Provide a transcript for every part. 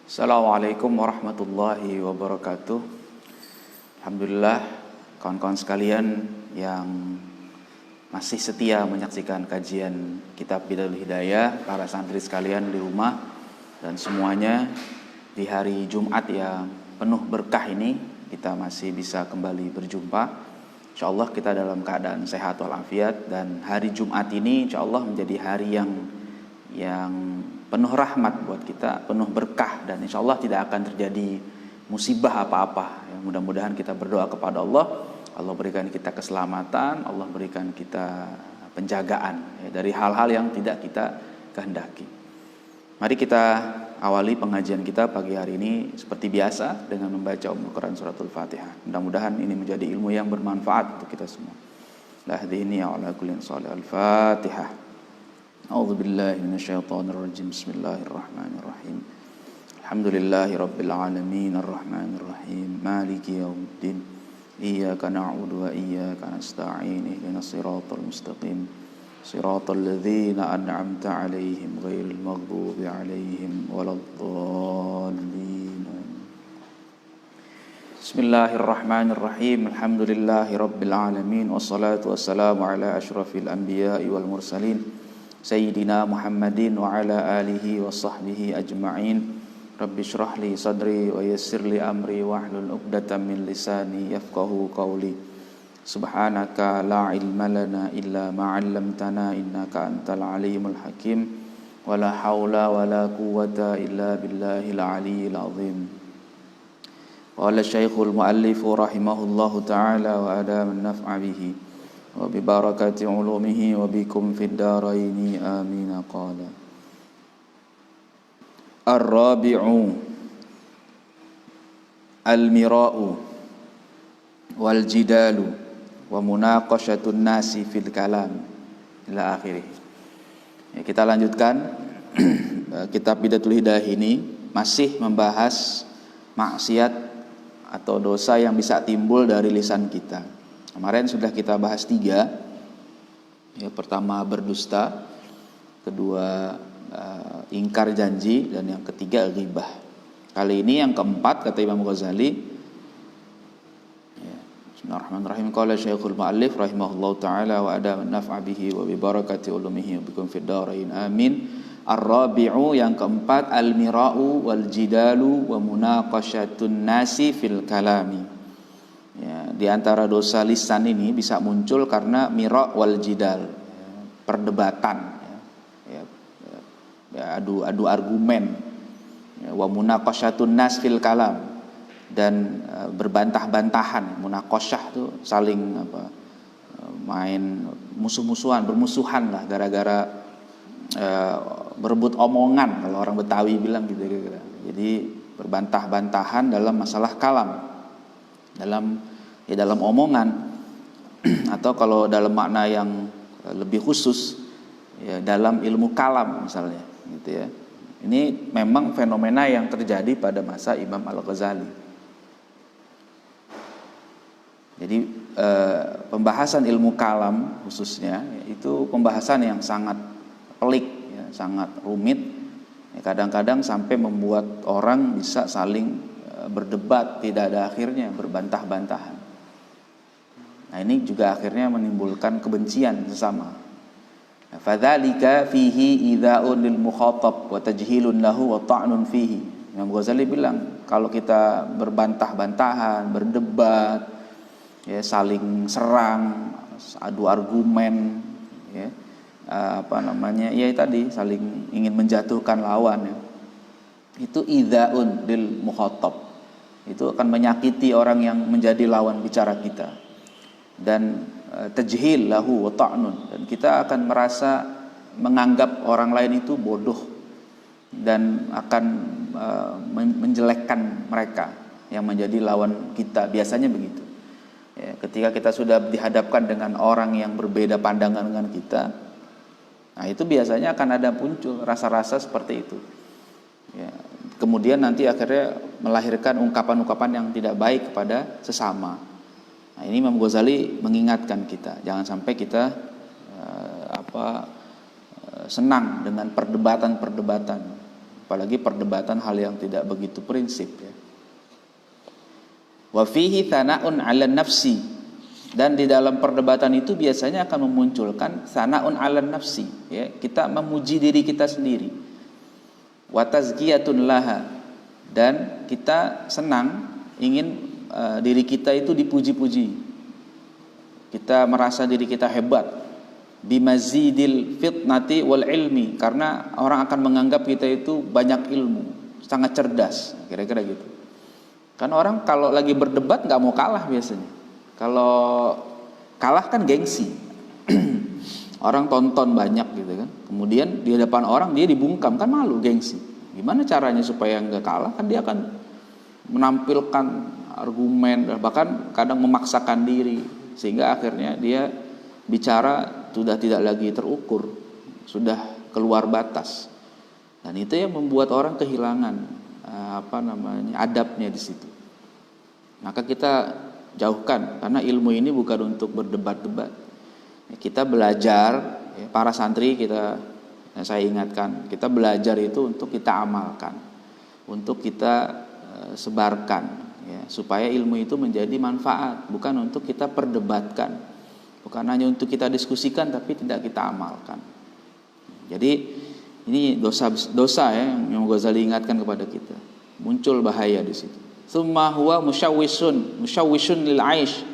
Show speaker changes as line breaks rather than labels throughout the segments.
Assalamualaikum warahmatullahi wabarakatuh. Alhamdulillah, kawan-kawan sekalian yang masih setia menyaksikan kajian Kitab Bidayahul Hidayah, para santri sekalian di rumah, dan semuanya di hari Jumat yang penuh berkah ini kita masih bisa kembali berjumpa. InsyaAllah kita dalam keadaan sehat walafiat, dan hari Jumat ini InsyaAllah menjadi hari yang penuh rahmat buat kita, penuh berkah, dan insya Allah tidak akan terjadi musibah apa-apa. Mudah-mudahan kita berdoa kepada Allah, Allah berikan kita keselamatan, Allah berikan kita penjagaan dari hal-hal yang tidak kita kehendaki. Mari kita awali pengajian kita pagi hari ini seperti biasa dengan membaca Quran suratul Fatihah. Mudah-mudahan ini menjadi ilmu yang bermanfaat untuk kita semua. La yahdini ya ala kullin shalih. Al-Fatihah. A'udzu billahi minasyaitonir rajim. Bismillahirrahmanirrahim. Alhamdulillahi rabbil alamin arrahmanir rahim maliki yaumiddin. Iyyaka na'budu wa iyyaka nasta'in. Ihdinas siratal mustaqim. Siratal ladzina an'amta 'alaihim ghairil maghdubi 'alaihim waladdallin. Bismillahirrahmanirrahim. Alhamdulillahi rabbil alamin wassalatu wassalamu ala asyrafil anbiya'i wal mursalin Sayyidina Muhammadin wa ala alihi wa sahbihi ajma'in. Rabbi syrah li sadri wa yassir li amri wahlul 'uqdatam min lisani yafqahu qawli. Subhanaka la ilma lana illa ma 'allamtana innaka antal alimul hakim. Wa la haula wa la quwwata illa billahil aliyyil azim. Qala Syekhul Muallif rahimahullahu ta'ala wa adama an-naf'a bihi wa bi barakati ulumihi wa bikum fid daraini amin. Qala ar-rabi'u al-mira'u wal jidalu wa munaqashatun nasi fil kalam ila akhirih. Kita lanjutkan kitab Bidayahul Hidayah ini masih membahas maksiat atau dosa yang bisa timbul dari lisan kita. Kemarin sudah kita bahas 3. Pertama berdusta, kedua ingkar janji, dan yang ketiga ghibah. Kali ini yang keempat kata Imam Ghazali. Bismillahirrahmanirrahim. Qala Syekhul Muallif rahimahullahu taala wa adama an-naf'a bihi wa bi barakati ulumihi wa bikum fid darain amin. Ar-rabi'u yang keempat al-mira'u wal jidalu wa munaqashatun nasi fil kalami. Di antara dosa lisan ini bisa muncul karena mira' wal jidal, perdebatan, adu argumen, wa munaqashatun nas fil kalam, dan berbantah-bantahan. Munaqasyah itu saling main musuh-musuhan, bermusuhan lah gara-gara berebut omongan, kalau orang Betawi bilang gitu. Jadi berbantah-bantahan dalam masalah kalam, dalam omongan, atau kalau dalam makna yang lebih khusus dalam ilmu kalam misalnya gitu ya. Ini memang fenomena yang terjadi pada masa Imam Al-Ghazali. Jadi pembahasan ilmu kalam khususnya itu pembahasan yang sangat pelik, sangat rumit. Kadang-kadang sampai membuat orang bisa saling berdebat tidak ada akhirnya, berbantah-bantahan. Nah, ini juga akhirnya menimbulkan kebencian sesama. Fadzalika fihi idza'un lil mukhatab wa tajhilun lahu wa ta'nun fihi. Imam Ghazali bilang, kalau kita berbantah-bantahan, berdebat, saling serang, adu argumen, tadi saling ingin menjatuhkan lawan, itu idza'un lil mukhatab. Itu akan menyakiti orang yang menjadi lawan bicara kita. Dan tajhil lahu wa ta'nun, dan kita akan merasa menganggap orang lain itu bodoh dan akan menjelekkan mereka yang menjadi lawan kita. Biasanya begitu. Ketika kita sudah dihadapkan dengan orang yang berbeda pandangan dengan kita, nah itu biasanya akan ada muncul rasa-rasa seperti itu. Kemudian nanti akhirnya melahirkan ungkapan-ungkapan yang tidak baik kepada sesama. Nah, ini Imam Ghazali mengingatkan kita, jangan sampai kita senang dengan perdebatan-perdebatan. apalagi perdebatan hal yang tidak begitu prinsip ya. Wa fihi thana'un 'alan nafsi, dan di dalam perdebatan itu biasanya akan memunculkan thana'un 'alan nafsi ya, kita memuji diri kita sendiri. Wa tazkiyatun laha, dan kita senang ingin diri kita itu dipuji-puji. Kita merasa diri kita hebat. Bimazidil fitnati wal ilmi, karena orang akan menganggap kita itu banyak ilmu, sangat cerdas, kira-kira gitu. Kan orang kalau lagi berdebat nggak mau kalah biasanya. Kalau kalah kan gengsi. Orang tonton banyak gitu kan. Kemudian di depan orang dia dibungkam, kan malu, gengsi. Gimana caranya supaya nggak kalah? Kan dia akan menampilkan argumen, bahkan kadang memaksakan diri, sehingga akhirnya dia bicara sudah tidak lagi terukur, sudah keluar batas. Dan itu yang membuat orang kehilangan adabnya di situ. Maka kita jauhkan, karena ilmu ini bukan untuk berdebat-debat. Kita belajar, para santri saya ingatkan, kita belajar itu untuk kita amalkan, untuk kita sebarkan, ya, supaya ilmu itu menjadi manfaat, bukan untuk kita perdebatkan, bukan hanya untuk kita diskusikan tapi tidak kita amalkan. Jadi ini dosa ya yang Ghazali ingatkan kepada kita. Muncul bahaya di situ. Tsumma huwa musyawwisun lil aish.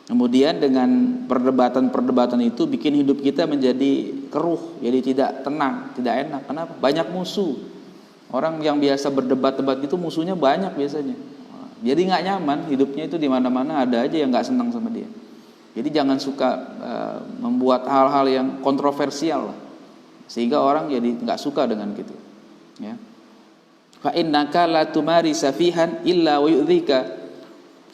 Kemudian dengan perdebatan-perdebatan itu bikin hidup kita menjadi keruh, jadi tidak tenang, tidak enak. Kenapa? Banyak musuh. Orang yang biasa berdebat-debat itu musuhnya banyak biasanya. Jadi nggak nyaman hidupnya, itu di mana-mana ada aja yang nggak senang sama dia. Jadi jangan suka membuat hal-hal yang kontroversial lah, sehingga orang jadi nggak suka dengan gitu. Ya. Fa innaka la tumari safihan illa wa yu'dzika.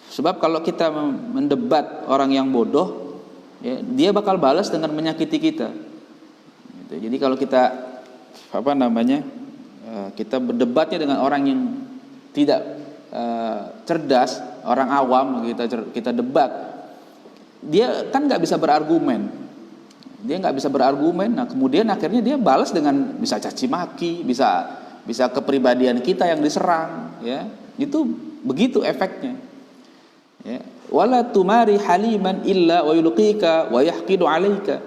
Sebab kalau kita mendebat orang yang bodoh, ya, dia bakal balas dengan menyakiti kita. Gitu. Jadi kalau kita kita berdebatnya dengan orang yang tidak cerdas, orang awam, kita debat, dia kan nggak bisa berargumen. Nah kemudian akhirnya dia balas dengan bisa caci maki, bisa kepribadian kita yang diserang, ya. Itu begitu efeknya. Ya. Wala tumari haliman illa wa yulqika wa yahqidu 'alaika.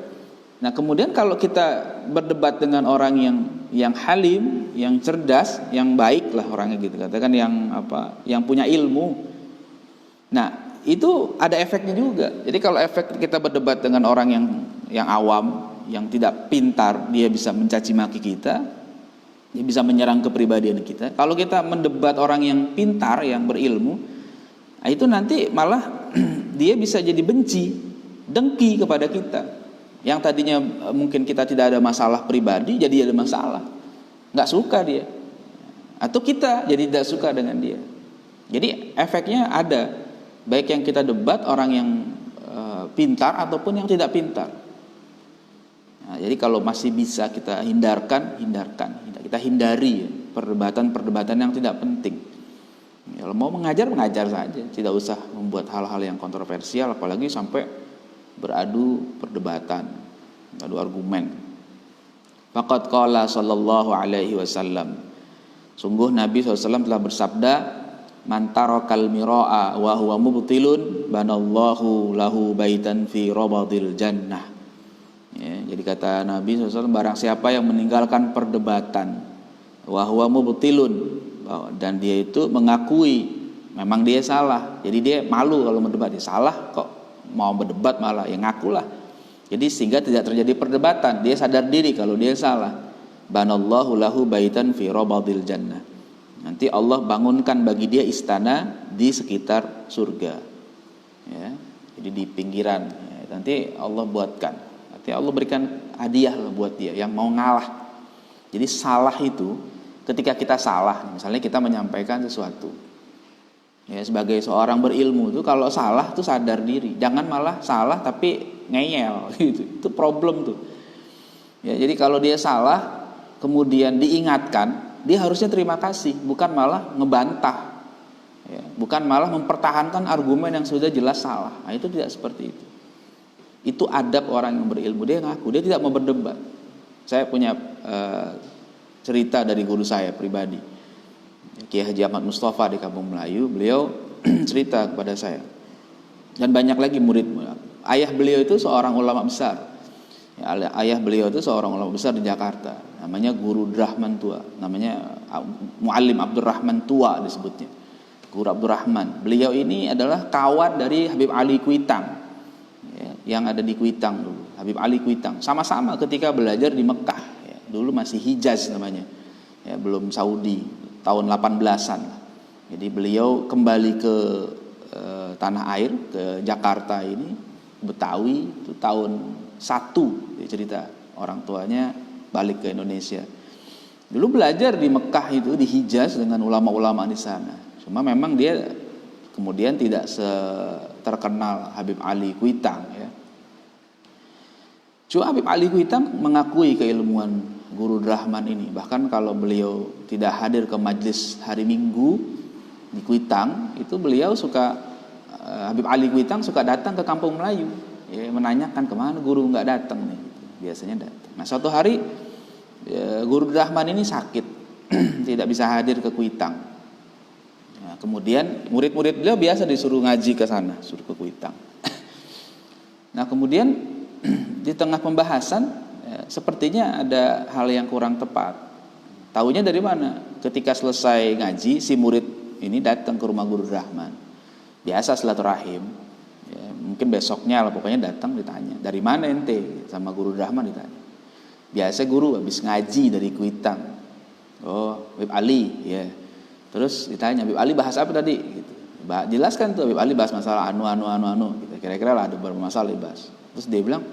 Nah, kemudian kalau kita berdebat dengan orang yang halim, yang cerdas, yang baik lah orangnya gitu, katakan yang punya ilmu. Nah, itu ada efeknya juga. Jadi kalau efek kita berdebat dengan orang yang awam, yang tidak pintar, dia bisa mencaci maki kita, dia bisa menyerang kepribadian kita. Kalau kita mendebat orang yang pintar, yang berilmu, itu nanti malah dia bisa jadi benci, dengki kepada kita. Yang tadinya mungkin kita tidak ada masalah pribadi, jadi ada masalah, nggak suka dia, atau kita jadi tidak suka dengan dia. Jadi efeknya ada, baik yang kita debat orang yang pintar ataupun yang tidak pintar. Nah, jadi kalau masih bisa kita hindarkan, kita hindari ya, perdebatan yang tidak penting. Kalau mau mengajar saja, tidak usah membuat hal-hal yang kontroversial, apalagi sampai beradu perdebatan, beradu argumen. Faqad qala sallallahu alaihi wasallam, sungguh Nabi SAW telah bersabda, man tarakal mira'a wa huwa mubtilun banallahu lahu baitan fi rabadil jannah. Ya, jadi kata Nabi SAW, barang siapa yang meninggalkan perdebatan wa huwa mubtilun, dan dia itu mengakui memang dia salah, jadi dia malu kalau mendebat, dia salah kok mau berdebat, malah ya ngakulah. Jadi sehingga tidak terjadi perdebatan, dia sadar diri kalau dia salah. Banallahu lahu baitan fi rabadil jannah. Nanti Allah bangunkan bagi dia istana di sekitar surga. Ya, jadi di pinggiran. Ya, nanti Allah buatkan. Nanti Allah berikan hadiah lah buat dia yang mau ngalah. Jadi salah itu, ketika kita salah, misalnya kita menyampaikan sesuatu, ya, sebagai seorang berilmu itu kalau salah tuh sadar diri, jangan malah salah tapi ngeyel gitu. Itu problem tuh. Ya, jadi kalau dia salah kemudian diingatkan, dia harusnya terima kasih, bukan malah ngebantah. Ya, bukan malah mempertahankan argumen yang sudah jelas salah. Nah, itu tidak seperti itu. Itu adab orang yang berilmu, dia ngaku, dia tidak mau berdebat. Saya punya cerita dari guru saya pribadi, Kiai Haji Ahmad Mustafa di Kampung Melayu. Beliau cerita kepada saya, dan banyak lagi murid. Ayah beliau itu seorang ulama besar. Ayah beliau itu seorang ulama besar di Jakarta, namanya Guru Abdurrahman Tua, namanya Muallim Abdurrahman Tua disebutnya, Guru Abdurrahman. Beliau ini adalah kawan dari Habib Ali Kuitang, ya, yang ada di Kuitang dulu. Habib Ali Kuitang, sama-sama ketika belajar di Mekah, ya, dulu masih Hijaz namanya, ya, belum Saudi, tahun 18-an. Jadi beliau kembali ke tanah air, ke Jakarta ini, Betawi, itu tahun 1, dia cerita orang tuanya balik ke Indonesia. Dulu belajar di Mekah itu, di Hijaz dengan ulama-ulama di sana. Cuma memang dia kemudian tidak terkenal Habib Ali Kuitang, ya. Cuma Habib Ali Kuitang mengakui keilmuan Guru Rahman ini. Bahkan kalau beliau tidak hadir ke majelis hari Minggu di Kuitang, itu beliau suka, Habib Ali Kuitang suka datang ke Kampung Melayu, ya, menanyakan kemana guru nggak datang nih. Biasanya datang. Nah, suatu hari Guru Rahman ini sakit, tidak bisa hadir ke Kuitang. Nah, kemudian murid-murid beliau biasa disuruh ngaji ke sana, suruh ke Kuitang. Nah, kemudian di tengah pembahasan, ya, sepertinya ada hal yang kurang tepat. Taunya dari mana? Ketika selesai ngaji, si murid ini datang ke rumah Guru Rahman. Biasa silaturahim, ya, mungkin besoknya lah, pokoknya datang ditanya, dari mana ente? Sama Guru Rahman ditanya. Biasa guru habis ngaji dari Kuitang. Oh, Habib Ali, ya. Terus ditanya, Habib Ali bahas apa tadi? Gitu. Jelaskan tuh, Habib Ali bahas masalah anu. Gitu. Kira-kira lah ada beberapa masalah dibahas. Terus dia bilang,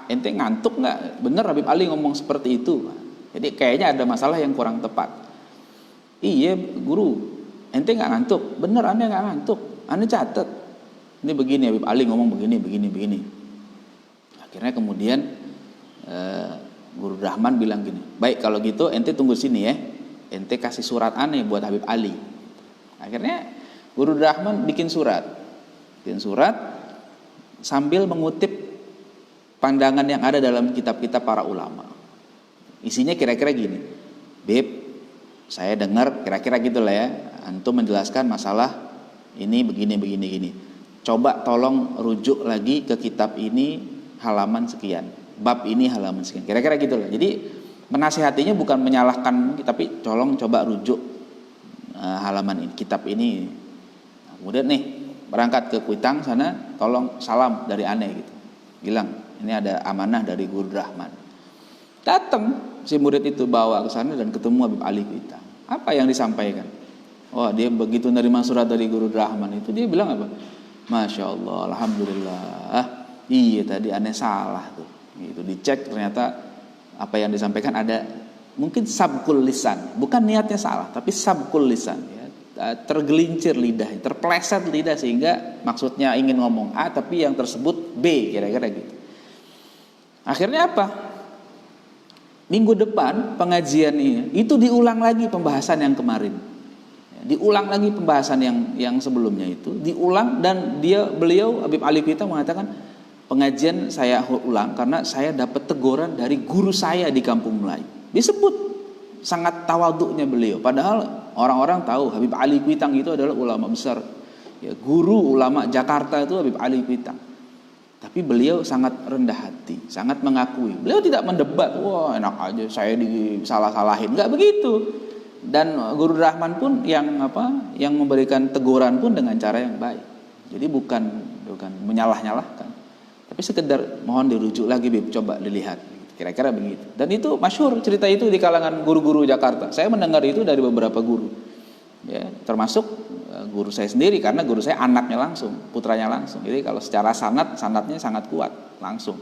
ente ngantuk nggak? Bener Habib Ali ngomong seperti itu. Jadi kayaknya ada masalah yang kurang tepat. Iya guru, ente nggak ngantuk? Bener, ane nggak ngantuk. Ane catat. Ini begini Habib Ali ngomong begini. Akhirnya kemudian Guru Rahman bilang gini, baik kalau gitu ente tunggu sini ya. Ente kasih surat ane buat Habib Ali. Akhirnya Guru Rahman bikin surat sambil mengutip pandangan yang ada dalam kitab-kitab para ulama. Isinya kira-kira gini, Beb, saya dengar kira-kira gitulah ya, antum menjelaskan masalah ini begini. Coba tolong rujuk lagi ke kitab ini halaman sekian, bab ini halaman sekian. Kira-kira gitulah. Jadi menasihatinya bukan menyalahkan, tapi tolong coba rujuk halaman ini, kitab ini. Nah, kemudian nih berangkat ke Kuitang sana, tolong salam dari aneh gitu. Bilang, ini ada amanah dari Guru Rahman. Datang si murid itu bawa ke sana dan ketemu Habib Ali Kuitang. Apa yang disampaikan? Oh, dia begitu nerima surat dari Guru Rahman itu, dia bilang apa? Masya Allah, Alhamdulillah. Iya tadi aneh salah tuh. Gitu, dicek ternyata apa yang disampaikan ada mungkin sabkul lisan. Bukan niatnya salah, tapi sabkul lisan. Ya. Tergelincir lidah, terpeleset lidah sehingga maksudnya ingin ngomong A tapi yang tersebut B, kira-kira gitu. Akhirnya apa? Minggu depan pengajian ini itu diulang lagi pembahasan yang kemarin. Diulang lagi pembahasan yang sebelumnya itu diulang, dan beliau Habib Ali Kuitang mengatakan pengajian saya ulang karena saya dapat teguran dari guru saya di Kampung Melayu. Disebut sangat tawaduknya beliau. Padahal orang-orang tahu Habib Ali Kuitang itu adalah ulama besar. Ya, guru ulama Jakarta itu Habib Ali Kuitang. Tapi beliau sangat rendah hati, sangat mengakui. Beliau tidak mendebat, wah enak aja saya disalah-salahin, enggak begitu. Dan Guru Rahman pun yang memberikan teguran pun dengan cara yang baik. Jadi bukan menyalah-nyalahkan, tapi sekedar mohon dirujuk lagi, Bib, coba dilihat. Kira-kira begitu. Dan itu masyhur cerita itu di kalangan guru-guru Jakarta. Saya mendengar itu dari beberapa guru. Ya, termasuk guru saya sendiri, karena guru saya anaknya langsung, putranya langsung. Jadi kalau secara sanadnya sangat kuat langsung.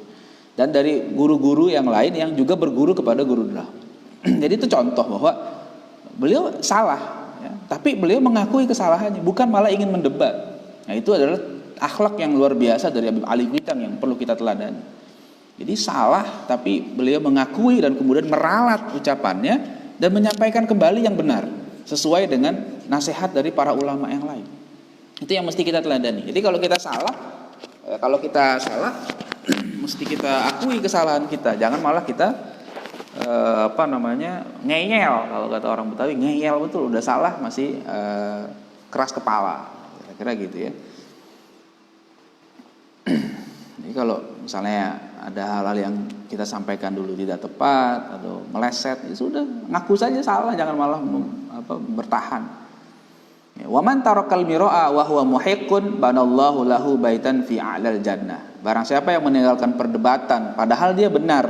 Dan dari guru-guru yang lain yang juga berguru kepada Guru Rahman. Jadi itu contoh bahwa beliau salah, ya, tapi beliau mengakui kesalahannya, bukan malah ingin mendebat. Nah, itu adalah akhlak yang luar biasa dari Habib Ali Kuitang yang perlu kita teladani. Jadi salah, tapi beliau mengakui dan kemudian meralat ucapannya dan menyampaikan kembali yang benar sesuai dengan nasihat dari para ulama yang lain. Itu yang mesti kita teladani. Jadi kalau kita salah mesti kita akui kesalahan kita. Jangan malah kita ngeyel, kalau kata orang Betawi ngeyel betul, udah salah masih keras kepala, kira-kira gitu ya. Jadi kalau misalnya ada hal-hal yang kita sampaikan dulu tidak tepat atau meleset, ya sudah, ngaku saja salah, jangan malah bertahan. Wa man tarakal mira'a wa huwa muhiqqun banallahu lahu baitan fi a'lal jannah. Barang siapa yang meninggalkan perdebatan padahal dia benar,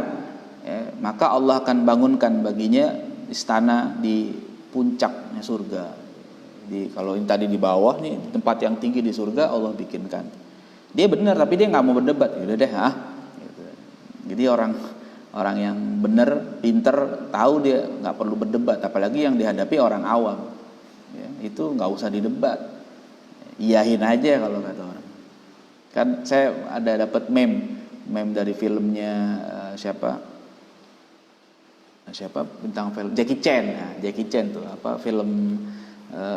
ya, maka Allah akan bangunkan baginya istana di puncaknya surga. Kalau ini tadi di bawah nih, tempat yang tinggi di surga Allah bikinkan. Dia benar tapi dia nggak mau berdebat, ya udah deh, gitu. Jadi orang yang benar, pinter, tahu dia nggak perlu berdebat, apalagi yang dihadapi orang awam, ya, itu nggak usah didebat, iyahin aja kalau kata orang. Kan saya ada dapat meme dari filmnya siapa bintang film Jackie Chan tuh,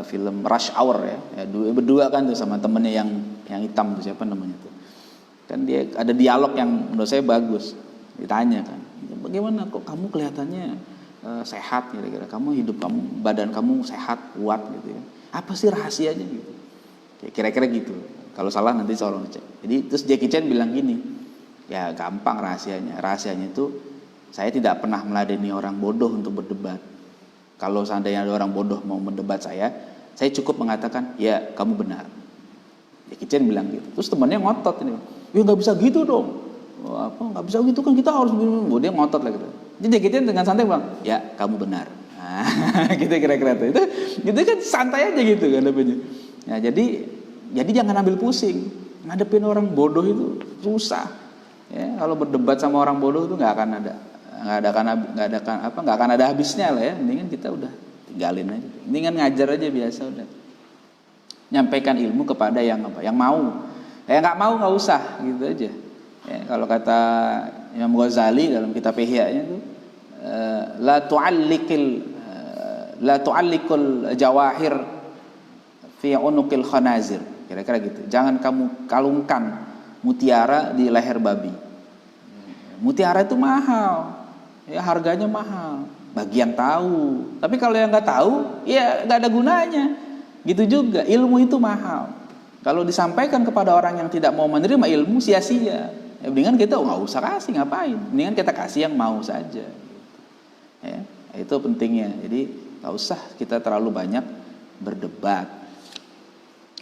film Rush Hour ya, berdua kan tuh sama temennya yang hitam tuh, siapa namanya tuh. Kan dia ada dialog yang menurut saya bagus. Ditanya kan, bagaimana kok kamu kelihatannya sehat, kira-kira hidup kamu, badan kamu sehat, kuat gitu ya. Apa sih rahasianya gitu? Kira-kira gitu. Kalau salah nanti tolong cek. Jadi terus Jackie Chan bilang gini, ya gampang rahasianya. Rahasianya itu saya tidak pernah meladeni orang bodoh untuk berdebat. Kalau seandainya ada orang bodoh mau mendebat saya cukup mengatakan, ya kamu benar. Jackie Chan bilang gitu. Terus temannya ngotot ini, ya nggak bisa gitu dong. Nggak bisa gitu kan, kita harus begini. Dia ngotot lagi. Jadi Jackie Chan dengan santai bilang, ya kamu benar. Nah, gitu kira-kira itu kan santai aja gitu kan namanya. Nah, jadi jangan ambil pusing. Ngadepin orang bodoh itu susah. Ya, kalau berdebat sama orang bodoh itu nggak akan ada habisnya lah ya. Mendingan kita udah tinggalin aja. Mendingan ngajar aja biasa udah. Nyampaikan ilmu kepada yang mau. Nggak mau nggak usah gitu aja. Ya, kalau kata Imam Ghazali dalam kitab Ihya-nya itu, la tu'allikul jawahir fi unuqil khanazir. Kira-kira gitu. Jangan kamu kalungkan mutiara di leher babi. Mutiara itu mahal. Ya, harganya mahal. Bagi yang tahu. Tapi kalau yang nggak tahu, ya nggak ada gunanya. Gitu juga, ilmu itu mahal. Kalau disampaikan kepada orang yang tidak mau menerima ilmu, sia-sia. Ya, mendingan kita nggak usah kasih, ngapain? Mendingan kita kasih yang mau saja. Ya, itu pentingnya. Jadi nggak usah kita terlalu banyak berdebat.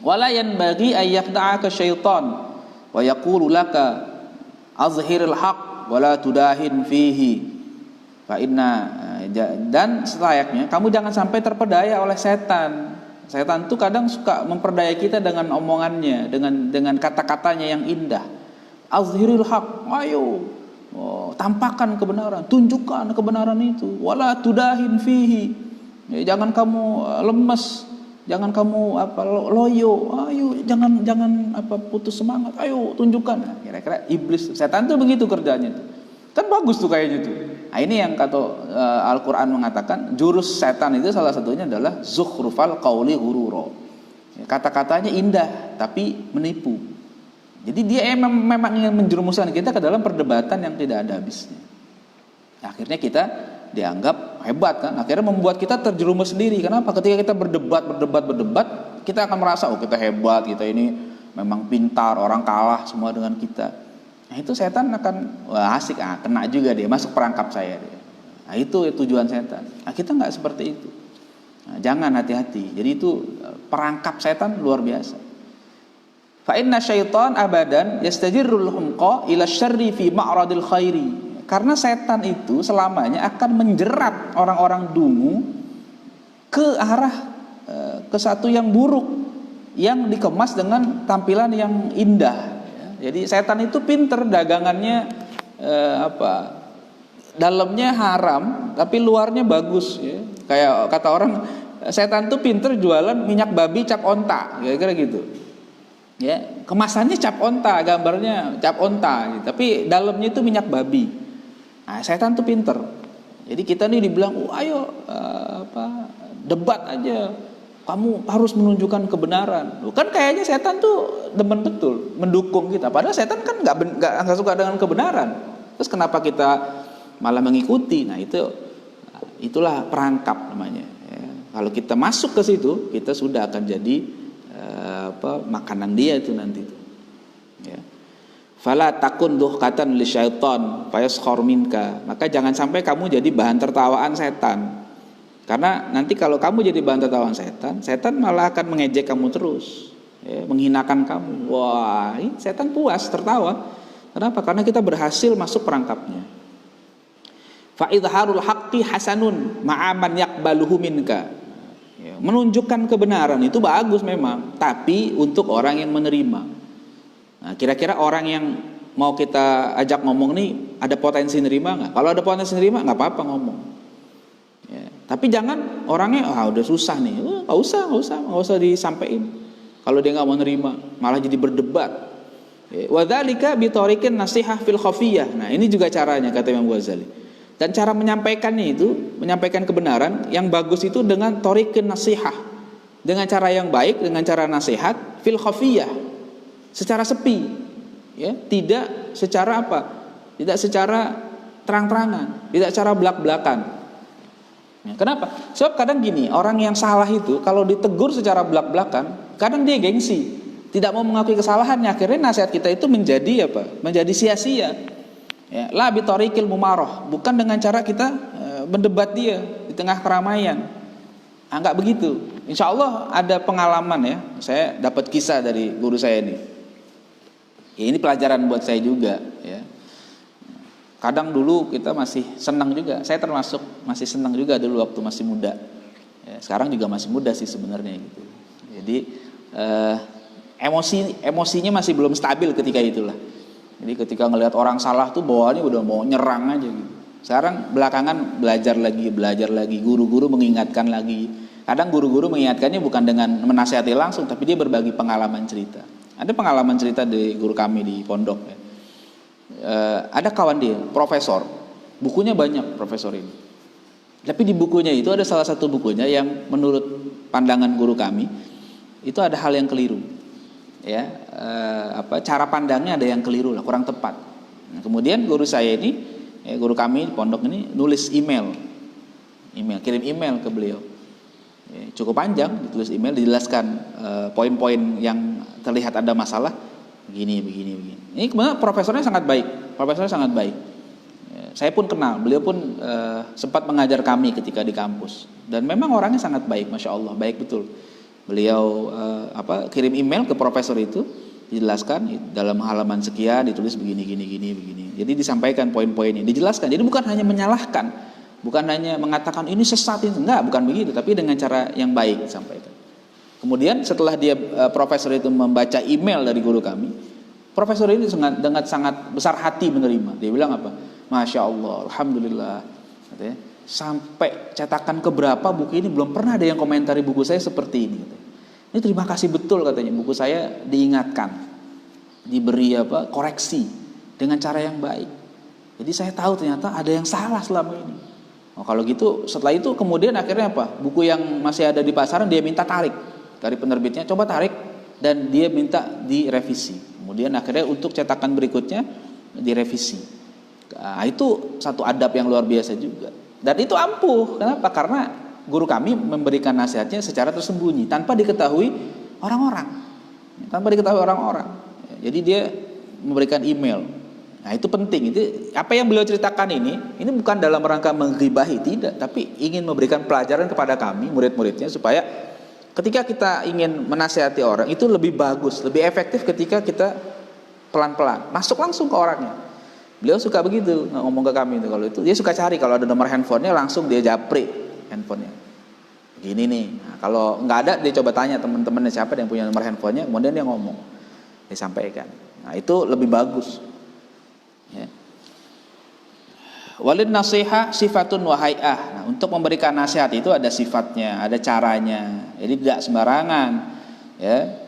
Wala yanbaghi ay yakhda'aka syaitan wa yaqulu laka azhiril haqq wala tudahin fihi. Dan selayaknya kamu jangan sampai terpedaya oleh setan. Setan itu kadang suka memperdaya kita dengan omongannya, dengan kata-katanya yang indah. Azhiril haq, ayo, tampakkan kebenaran, tunjukkan kebenaran itu. Wala tudahin fihi, ya, jangan kamu lemes, jangan kamu loyo, ayo, jangan putus semangat, ayo tunjukkan. Nah, kira-kira iblis, setan itu begitu kerjanya tuh. Kan bagus tuh kayaknya tuh. Nah, ini yang kata Al-Quran mengatakan jurus setan itu salah satunya adalah zukhrufal qawli ghururo. Kata-katanya indah tapi menipu. Jadi dia memang ingin menjerumuskan kita ke dalam perdebatan yang tidak ada habisnya. Akhirnya kita dianggap hebat kan. Akhirnya membuat kita terjerumus sendiri. Kenapa? Ketika kita berdebat, kita akan merasa kita hebat, kita ini memang pintar, orang kalah semua dengan kita. Nah, itu setan akan asik, kena juga dia, masuk perangkap saya dia. Nah, itu tujuan setan. Nah, kita nggak seperti itu. Nah, jangan, hati-hati. Jadi itu perangkap setan luar biasa. Fa inna syaitan abadan yastajirrul humqa ila syarri fi ma'radil khairi. Karena setan itu selamanya akan menjerat orang-orang dungu ke arah ke satu yang buruk yang dikemas dengan tampilan yang indah. Jadi setan itu pinter dagangannya dalamnya haram tapi luarnya bagus ya. Kayak kata orang, setan itu pinter jualan minyak babi cap onta, kira-kira gitu. Ya, kemasannya cap onta, gambarnya cap onta gitu. Tapi dalamnya itu minyak babi. Nah, setan itu pinter. Jadi kita nih dibilang, ayo debat aja. Kamu harus menunjukkan kebenaran. Kan kayaknya setan tuh demen betul mendukung kita. Padahal setan kan nggak suka dengan kebenaran. Terus kenapa kita malah mengikuti. Nah, itulah perangkap namanya. Ya. Kalau kita masuk ke situ, kita sudah akan jadi makanan dia itu nanti. Ya. Fala takun duhkatan lisyaiton fayaskhar minka. Maka jangan sampai kamu jadi bahan tertawaan setan. Karena nanti kalau kamu jadi bahan tertawaan setan malah akan mengejek kamu terus, ya, menghinakan kamu. Wah, setan puas tertawa. Kenapa? Karena kita berhasil masuk perangkapnya. Fa idharul haqqi hasanun ma'aman yaqbaluhu minka. Ya, menunjukkan kebenaran itu bagus memang, tapi untuk orang yang menerima. Nah, kira-kira orang yang mau kita ajak ngomong nih ada potensi nerima nggak? Kalau ada potensi nerima nggak apa-apa ngomong. Ya, tapi jangan orangnya udah susah nih, nggak usah disampaikan. Kalau dia nggak mau nerima, malah jadi berdebat. Wadzalika bitariqin nasihah fil khafiyah. Nah, ini juga caranya kata Imam Ghazali. Dan cara menyampaikannya itu, menyampaikan kebenaran yang bagus itu dengan tariqin nasihah, dengan cara yang baik, dengan cara nasihat fil khafiyah, secara sepi, ya, tidak secara apa? Tidak secara terang-terangan, tidak secara belak-belakan. Ya, kenapa? Sebab kadang gini, orang yang salah itu kalau ditegur secara belak-belakan, kadang dia gengsi, tidak mau mengakui kesalahannya, akhirnya nasihat kita itu menjadi apa? Menjadi sia-sia. Ya, la bitariqil mumarah, bukan dengan cara kita mendebat dia di tengah keramaian. Enggak begitu. Insya Allah ada pengalaman ya. Saya dapat kisah dari guru saya ini. Ya, ini pelajaran buat saya juga. Ya. Kadang dulu kita masih senang juga. Saya termasuk masih senang juga dulu waktu masih muda. Ya, sekarang juga masih muda sih sebenarnya gitu. Jadi emosinya masih belum stabil ketika itulah. Jadi ketika ngelihat orang salah tuh bawaannya udah mau nyerang aja gitu. Sekarang belakangan belajar lagi, guru-guru mengingatkan lagi. Kadang guru-guru mengingatkannya bukan dengan menasihati langsung, tapi dia berbagi pengalaman cerita. Ada pengalaman cerita di guru kami di pondok ya. Ada kawan dia, profesor. Bukunya banyak profesor ini. Tapi di bukunya itu ada salah satu bukunya yang menurut pandangan guru kami itu ada hal yang keliru. Ya, cara pandangnya ada yang keliru lah, kurang tepat. Nah, kemudian guru saya ini, guru kami di pondok ini nulis kirim email ke beliau. Ya, cukup panjang, ditulis email, dijelaskan poin-poin yang terlihat ada masalah, begini. Ini kemudian profesornya sangat baik. Ya, saya pun kenal, beliau pun sempat mengajar kami ketika di kampus. Dan memang orangnya sangat baik, masya Allah, baik betul. Beliau kirim email ke profesor itu, dijelaskan dalam halaman sekian ditulis begini. Jadi disampaikan poin-poinnya, dijelaskan. Jadi bukan hanya menyalahkan, bukan hanya mengatakan ini sesat, enggak, bukan begitu, tapi dengan cara yang baik disampaikan. Kemudian setelah dia profesor itu membaca email dari guru kami, profesor ini dengan sangat besar hati menerima. Dia bilang apa? Masya Allah, alhamdulillah. Katanya, sampai cetakan keberapa buku ini belum pernah ada yang komentari buku saya seperti ini. Ini terima kasih betul katanya, buku saya diingatkan, diberi koreksi dengan cara yang baik. Jadi saya tahu ternyata ada yang salah selama ini. Oh, kalau gitu setelah itu kemudian akhirnya apa? Buku yang masih ada di pasaran dia minta tarik dari penerbitnya, coba tarik, dan dia minta direvisi. Kemudian akhirnya untuk cetakan berikutnya direvisi. Nah, itu satu adab yang luar biasa juga. Dan itu ampuh. Kenapa? Karena guru kami memberikan nasihatnya secara tersembunyi, tanpa diketahui orang-orang. Jadi dia memberikan email. Nah, itu penting. Itu apa yang beliau ceritakan ini bukan dalam rangka menggibahi, tidak, tapi ingin memberikan pelajaran kepada kami, murid-muridnya, supaya ketika kita ingin menasihati orang itu lebih bagus, lebih efektif ketika kita pelan-pelan, masuk langsung ke orangnya. Beliau suka begitu ngomong ke kami itu. Kalau itu dia suka cari, kalau ada nomor handphonenya langsung dia japri handphonenya. Begini nih. Nah, kalau nggak ada dia coba tanya teman-temannya siapa yang punya nomor handphonenya, kemudian dia ngomong, disampaikan. Nah, itu lebih bagus. Ya. Walin nasiha sifatun wa hay'ah. Nah, untuk memberikan nasihat itu ada sifatnya, ada caranya. Jadi tidak sembarangan. Ya.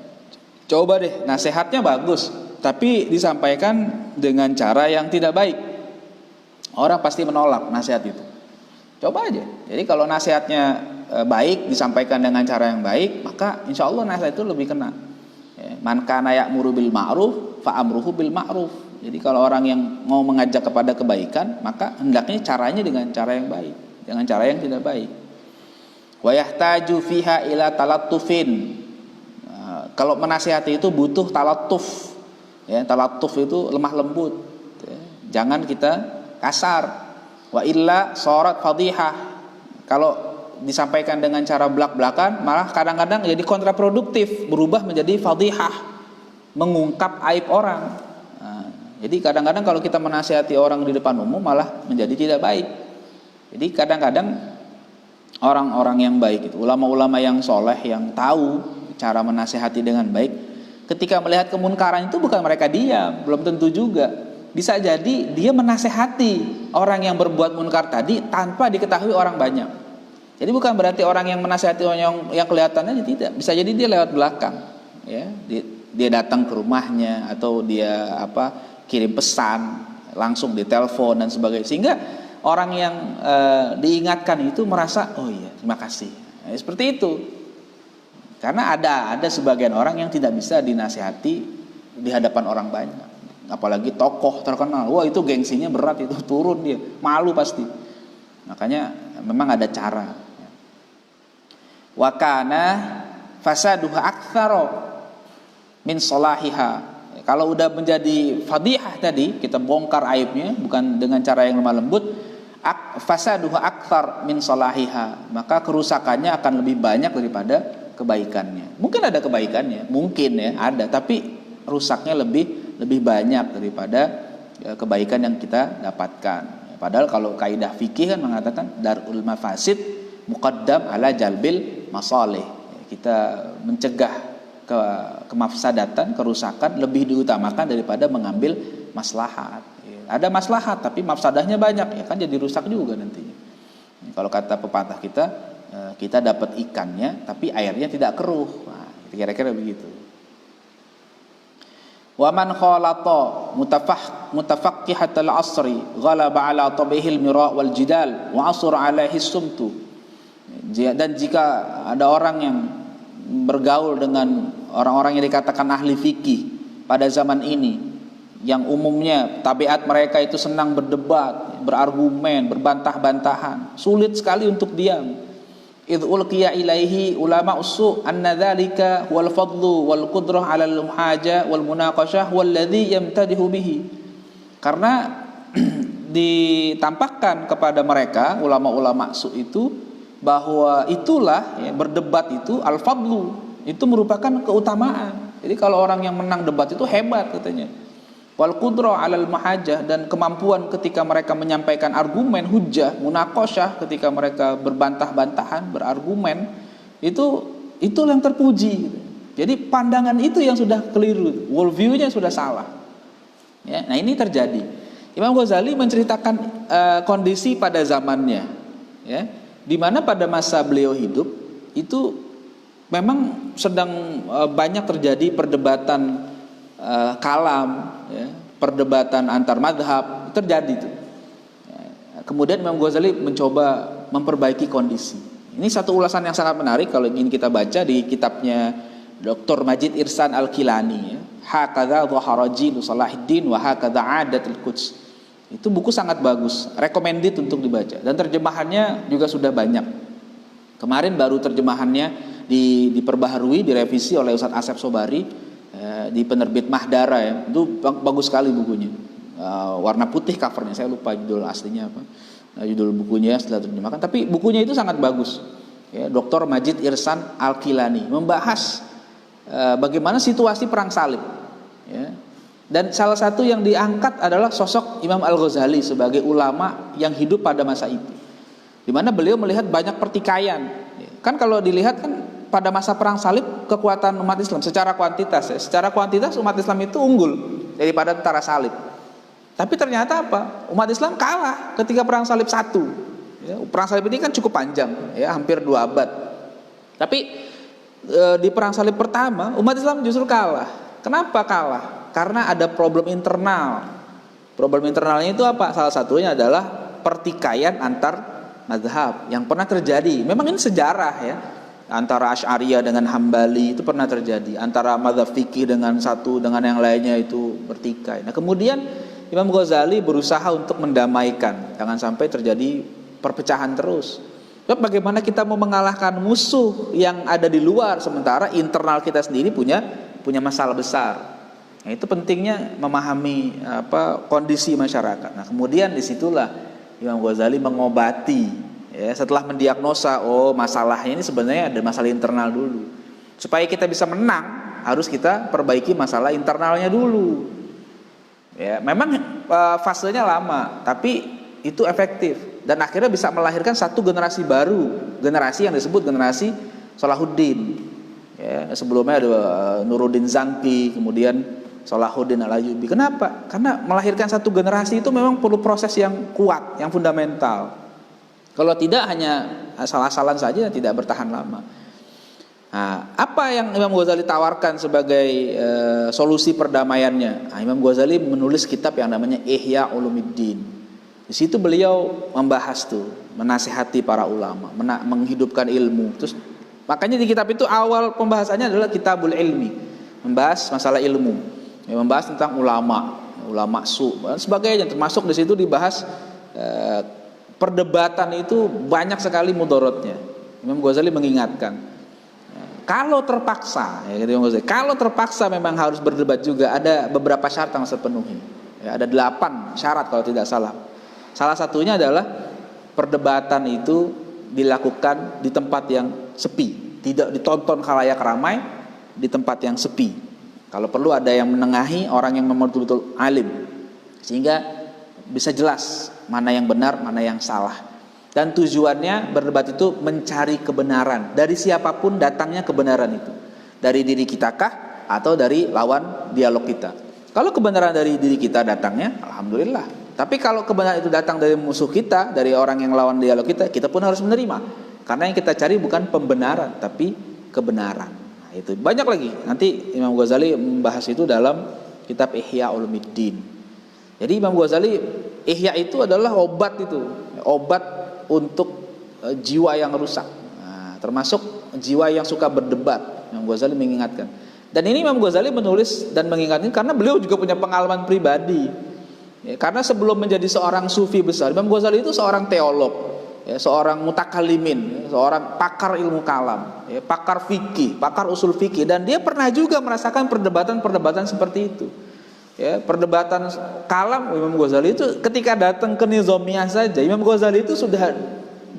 Coba deh, nasihatnya bagus, tapi disampaikan dengan cara yang tidak baik, orang pasti menolak nasihat itu. Coba aja. Jadi kalau nasihatnya baik, disampaikan dengan cara yang baik, maka insya Allah nasihat itu lebih kena. Man kana ya'muru bil ma'ruf fa amruhu bil ma'ruf. Jadi kalau orang yang mau mengajak kepada kebaikan, maka hendaknya caranya dengan cara yang baik, dengan cara yang tidak baik. Wa yahtaju fiha ila talattufin. Kalau menasihati itu butuh talattuf. Ya, talattuf itu lemah lembut. Ya, jangan kita kasar. Wa illa sharat fadhihah. Kalau disampaikan dengan cara belak-belakan, malah kadang-kadang jadi kontraproduktif, berubah menjadi fadhihah, mengungkap aib orang. Jadi kadang-kadang kalau kita menasihati orang di depan umum malah menjadi tidak baik. Jadi kadang-kadang orang-orang yang baik itu, ulama-ulama yang soleh yang tahu cara menasihati dengan baik, ketika melihat kemunkaran itu bukan mereka diam, belum tentu juga. Bisa jadi dia menasihati orang yang berbuat munkar tadi tanpa diketahui orang banyak. Jadi bukan berarti orang yang menasihati orang yang kelihatannya tidak. Bisa jadi dia lewat belakang, ya. Dia datang ke rumahnya atau dia kirim pesan, langsung ditelepon dan sebagainya. Sehingga orang yang diingatkan itu merasa, oh iya, terima kasih. Seperti itu. Karena ada sebagian orang yang tidak bisa dinasihati di hadapan orang banyak. Apalagi tokoh terkenal. Wah, itu gengsinya berat, itu turun dia, malu pasti. Makanya memang ada cara. Wa kana fasaduha aktsara min salahiha. Kalau udah menjadi fadihah tadi, kita bongkar aibnya bukan dengan cara yang lemah lembut, fasaduha aktsar min salahiha, maka kerusakannya akan lebih banyak daripada kebaikannya. Mungkin ada kebaikannya, mungkin ya ada, tapi rusaknya lebih banyak daripada kebaikan yang kita dapatkan. Padahal kalau kaidah fikih kan mengatakan darul mafasid muqaddam ala jalbil masalih. Kita mencegah kemafsadatan, kerusakan lebih diutamakan daripada mengambil maslahat. Ada maslahat tapi mafsadahnya banyak, ya kan jadi rusak juga nantinya. Kalau kata pepatah kita dapat ikannya tapi airnya tidak keruh. Nah, kira-kira begitu. Wa man khalata mutafaqqihatal asri ghalaba ala tabihil mira wal jidal wa asur alaihi sumtu. Dan jika ada orang yang bergaul dengan orang-orang yang dikatakan ahli fikih pada zaman ini, yang umumnya tabiat mereka itu senang berdebat, berargumen, berbantah-bantahan, sulit sekali untuk diam. Idh ulqiya ilaihi ulama usu anna dzalika wal fadlu wal qudrah 'ala al muhaja wal munaqashah wal ladzi yamtadihu bihi. Karena ditampakkan kepada mereka ulama-ulama su itu bahwa itulah ya, berdebat itu al-fadlu, itu merupakan keutamaan. Jadi kalau orang yang menang debat itu hebat katanya. Wal qudrah 'alal mahajah, dan kemampuan ketika mereka menyampaikan argumen, hujjah, munaqashah, ketika mereka berbantah-bantahan, berargumen, itu yang terpuji. Jadi pandangan itu yang sudah keliru, world view-nya sudah salah. Ya, nah ini terjadi. Imam Ghazali menceritakan kondisi pada zamannya, ya, di mana pada masa beliau hidup itu memang sedang banyak terjadi perdebatan kalam, ya, perdebatan antar madhab terjadi itu. Ya, kemudian Imam Ghazali mencoba memperbaiki kondisi. Ini satu ulasan yang sangat menarik kalau ingin kita baca di kitabnya Dr. Majid Irsan Al-Kilani, ya. Hakadha dhahara jilu Salahuddin wa hakadha adatul Quds. Itu buku sangat bagus, recommended untuk dibaca, dan terjemahannya juga sudah banyak. Kemarin baru terjemahannya diperbaharui, direvisi oleh Ustadz Asep Sobari di penerbit Mahdara, ya. Itu bagus sekali bukunya. Warna putih covernya, saya lupa judul aslinya apa. Judul bukunya setelah terjemahkan, tapi bukunya itu sangat bagus. Ya, Dr. Majid Irsan Al-Kilani membahas bagaimana situasi perang salib. Ya. Dan salah satu yang diangkat adalah sosok Imam Al-Ghazali sebagai ulama yang hidup pada masa itu, di mana beliau melihat banyak pertikaian. Kan kalau dilihat kan pada masa perang salib kekuatan umat Islam secara kuantitas, ya, secara kuantitas umat Islam itu unggul daripada tentara salib. Tapi ternyata apa? Umat Islam kalah ketika perang salib 1. Ya, perang salib ini kan cukup panjang, ya, hampir 2 abad. Tapi di perang salib pertama umat Islam justru kalah. Kenapa kalah? Karena ada problem internal. Problem internalnya itu apa? Salah satunya adalah pertikaian antar mazhab yang pernah terjadi. Memang ini sejarah, ya. Antara Asy'ariyah dengan Hambali itu pernah terjadi. Antara mazhab fikih dengan satu dengan yang lainnya itu bertikai. Nah, kemudian Imam Ghazali berusaha untuk mendamaikan, jangan sampai terjadi perpecahan terus. Sebab bagaimana kita mau mengalahkan musuh yang ada di luar sementara internal kita sendiri punya masalah besar. Nah, itu pentingnya memahami kondisi masyarakat. Nah, kemudian disitulah Imam Ghazali mengobati, ya, setelah mendiagnosa, oh masalahnya ini sebenarnya ada masalah internal dulu. Supaya kita bisa menang, harus kita perbaiki masalah internalnya dulu. Ya, memang fasenya lama, tapi itu efektif dan akhirnya bisa melahirkan satu generasi baru, generasi yang disebut generasi Salahuddin. Ya, sebelumnya ada Nuruddin Zanki, kemudian Salahuddin Al-Ayyubi. Kenapa? Karena melahirkan satu generasi itu memang perlu proses yang kuat, yang fundamental. Kalau tidak hanya asal-asalan saja tidak bertahan lama. Nah, apa yang Imam Ghazali tawarkan sebagai solusi perdamaiannya? Nah, Imam Ghazali menulis kitab yang namanya Ihya Ulumuddin. Di situ beliau membahas tuh, menasihati para ulama, menghidupkan ilmu. Terus makanya di kitab itu awal pembahasannya adalah Kitabul Ilmi, membahas masalah ilmu, ya, membahas tentang ulama su dan sebagainya. Termasuk di situ dibahas perdebatan itu banyak sekali mudorotnya. Imam Ghazali mengingatkan, kalau terpaksa, ya, kalau terpaksa memang harus berdebat juga, ada beberapa syarat yang harus terpenuhi. Ya, ada 8 syarat kalau tidak salah. Salah satunya adalah perdebatan itu dilakukan di tempat yang sepi, tidak ditonton khalayak ramai, di tempat yang sepi. Kalau perlu ada yang menengahi, orang yang memang betul-betul alim, sehingga bisa jelas mana yang benar, mana yang salah. Dan tujuannya berdebat itu mencari kebenaran. Dari siapapun datangnya kebenaran itu, dari diri kita kah atau dari lawan dialog kita. Kalau kebenaran dari diri kita datangnya, alhamdulillah. Tapi kalau kebenaran itu datang dari musuh kita, dari orang yang lawan dialog kita, kita pun harus menerima. Karena yang kita cari bukan pembenaran, tapi kebenaran. Nah, itu banyak lagi. Nanti Imam Ghazali membahas itu dalam kitab Ihya Ulumuddin. Jadi Imam Ghazali, Ihya itu adalah obat untuk jiwa yang rusak. Nah, termasuk jiwa yang suka berdebat. Imam Ghazali mengingatkan. Dan ini Imam Ghazali menulis dan mengingatkan karena beliau juga punya pengalaman pribadi. Ya, karena sebelum menjadi seorang sufi besar, Imam Ghazali itu seorang teolog, ya, seorang mutakalimin, ya, seorang pakar ilmu kalam, ya, pakar fikih, pakar usul fikih, dan dia pernah juga merasakan perdebatan-perdebatan seperti itu. Ya, perdebatan kalam Imam Ghazali itu ketika datang ke Nizamiyah saja, Imam Ghazali itu sudah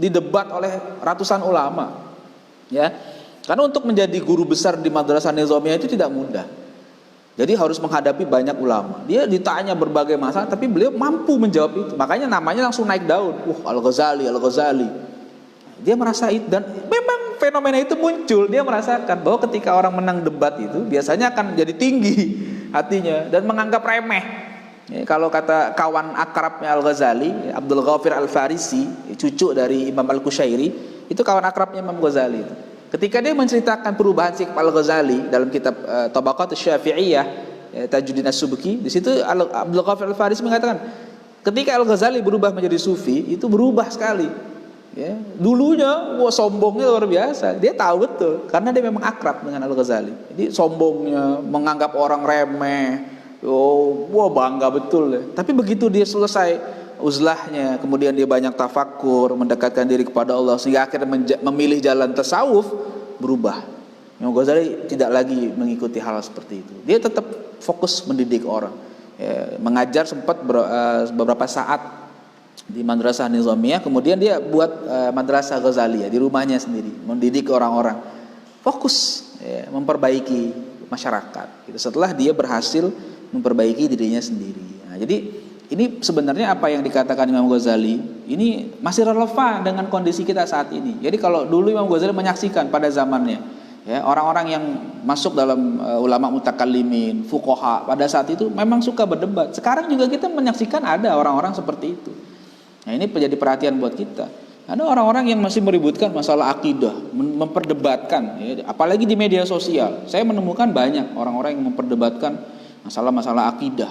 didebat oleh ratusan ulama. Ya, karena untuk menjadi guru besar di madrasah Nizamiyah itu tidak mudah. Jadi harus menghadapi banyak ulama. Dia ditanya berbagai masalah, tapi beliau mampu menjawab itu. Makanya namanya langsung naik daun. Al-Ghazali. Dia merasa itu, dan memang fenomena itu muncul. Dia merasakan bahwa ketika orang menang debat itu biasanya akan jadi tinggi hatinya dan menganggap remeh. Ya, kalau kata kawan akrabnya Al-Ghazali, Abdul Ghafir Al-Farisi, cucu dari Imam Al-Qushairi, itu kawan akrabnya Imam Ghazali itu. Ketika dia menceritakan perubahan sikap Al-Ghazali dalam kitab Tabaqat Syafi'iyah, Tajuddin As-Subki, di situ Abdul Ghafir Al-Farisi mengatakan, ketika Al-Ghazali berubah menjadi sufi, itu berubah sekali. Ya, dulunya sombongnya luar biasa. Dia tahu betul karena dia memang akrab dengan Al-Ghazali. Jadi sombongnya, menganggap orang remeh, bangga betul ya. Tapi begitu dia selesai uzlahnya, kemudian dia banyak tafakur, mendekatkan diri kepada Allah, sehingga akhirnya memilih jalan tasawuf, berubah. Imam Ghazali tidak lagi mengikuti hal seperti itu. Dia tetap fokus mendidik orang, ya, mengajar sempat beberapa saat di madrasah Nizamiyah, kemudian dia buat madrasah Ghazaliyah di rumahnya sendiri, mendidik orang-orang, fokus, ya, memperbaiki masyarakat. Setelah dia berhasil memperbaiki dirinya sendiri. Nah, jadi ini sebenarnya apa yang dikatakan Imam Ghazali ini masih relevan dengan kondisi kita saat ini. Jadi kalau dulu Imam Ghazali menyaksikan pada zamannya, ya, orang-orang yang masuk dalam ulama mutakallimin, fuqaha pada saat itu memang suka berdebat. Sekarang juga kita menyaksikan ada orang-orang seperti itu. Nah, ini menjadi perhatian buat kita. Ada orang-orang yang masih meributkan masalah akidah, memperdebatkan, ya, apalagi di media sosial. Saya menemukan banyak orang-orang yang memperdebatkan masalah-masalah akidah,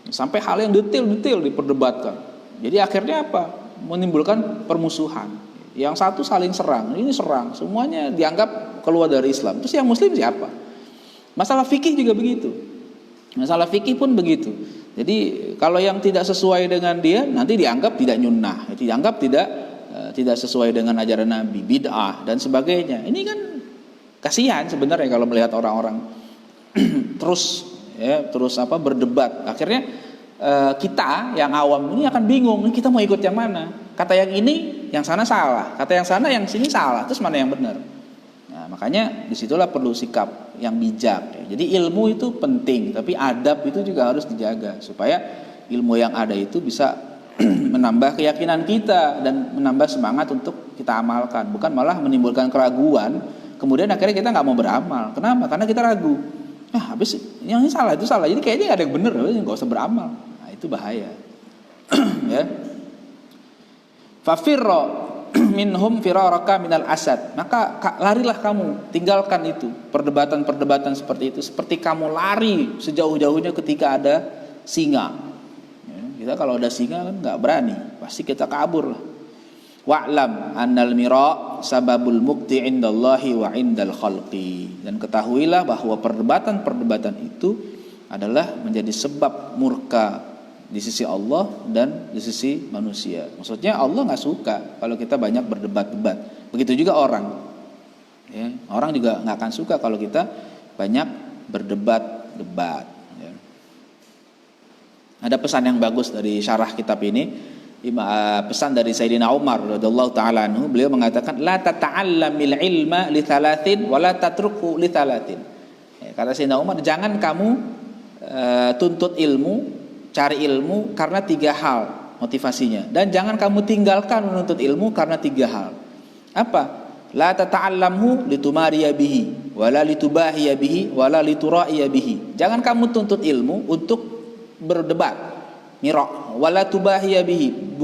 sampai hal yang detail diperdebatkan. Jadi akhirnya apa? Menimbulkan permusuhan. Yang satu saling serang, ini serang, semuanya dianggap keluar dari Islam. Terus yang Muslim siapa? Masalah fikih juga begitu. Masalah fikih pun begitu. Jadi kalau yang tidak sesuai dengan dia nanti dianggap tidak nyunnah, dianggap tidak sesuai dengan ajaran Nabi, bid'ah dan sebagainya. Ini kan kasihan sebenarnya kalau melihat orang-orang terus berdebat. Akhirnya kita yang awam ini akan bingung, kita mau ikut yang mana? Kata yang ini, yang sana salah. Kata yang sana, yang sini salah. Terus mana yang benar? Nah, makanya disitulah perlu sikap yang bijak. Jadi ilmu itu penting, tapi adab itu juga harus dijaga supaya ilmu yang ada itu bisa menambah keyakinan kita dan menambah semangat untuk kita amalkan, bukan malah menimbulkan keraguan. Kemudian akhirnya kita nggak mau beramal. Kenapa? Karena kita ragu. Habis yang ini salah, itu salah. Jadi kayaknya nggak ada yang benar, nggak usah beramal. Nah, itu bahaya. Ya. Fafirro minhum firaraka minal asad, maka larilah kamu, tinggalkan itu perdebatan seperti itu, seperti kamu lari sejauh-jauhnya ketika ada singa. Kita kalau ada singa kan nggak berani, pasti kita kabur lah. Wa'lam annal mira sababul mukti indallahi wa indal khalqi, dan ketahuilah bahwa perdebatan itu adalah menjadi sebab murka di sisi Allah dan di sisi manusia. Maksudnya Allah nggak suka kalau kita banyak berdebat-debat. Begitu juga orang. Ya, orang juga nggak akan suka kalau kita banyak berdebat-debat. Ya. Ada pesan yang bagus dari syarah kitab ini, pesan dari Sayyidina Umar radhiyallahu taala anhu. Beliau mengatakan, la tata'allamil ilma li thalathin wa la tatruku li thalathin. Ya, kata Sayyidina Umar, jangan kamu tuntut ilmu, cari ilmu karena 3 hal motivasinya, dan jangan kamu tinggalkan menuntut ilmu karena 3 hal. Apa? La tata'allamhu litumariya bihi wala litubahiya bihi wala litura'iya bihi. Jangan kamu tuntut ilmu untuk berdebat, mira, wala tubahiya bihi,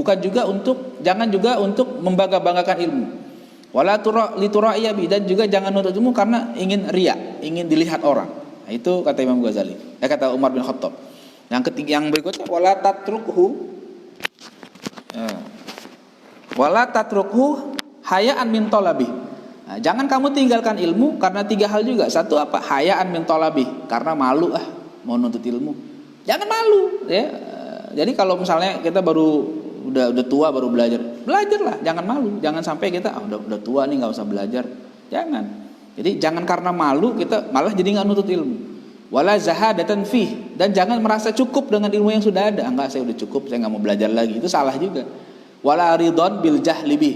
jangan juga untuk membangga-banggakan ilmu. Wala litura'iya bihi, dan juga jangan nuntut ilmu karena ingin riya, ingin dilihat orang. Nah, itu kata Imam Ghazali. Kata Umar bin Khattab. Yang berikutnya wala tatrukhu hayaan min talabi. Nah, jangan kamu tinggalkan ilmu karena 3 hal juga. Satu apa? Hayaan min talabi, karena malu mau nuntut ilmu. Jangan malu, ya. Jadi kalau misalnya kita baru udah tua baru belajarlah, jangan malu. Jangan sampai kita udah tua nih nggak usah belajar. Jangan. Jadi jangan karena malu kita malah jadi nggak nuntut ilmu. Wala zahadatan fih, dan jangan merasa cukup dengan ilmu yang sudah ada. Enggak, saya udah cukup, saya nggak mau belajar lagi. Itu salah juga. Wala ridon bil jahli bih,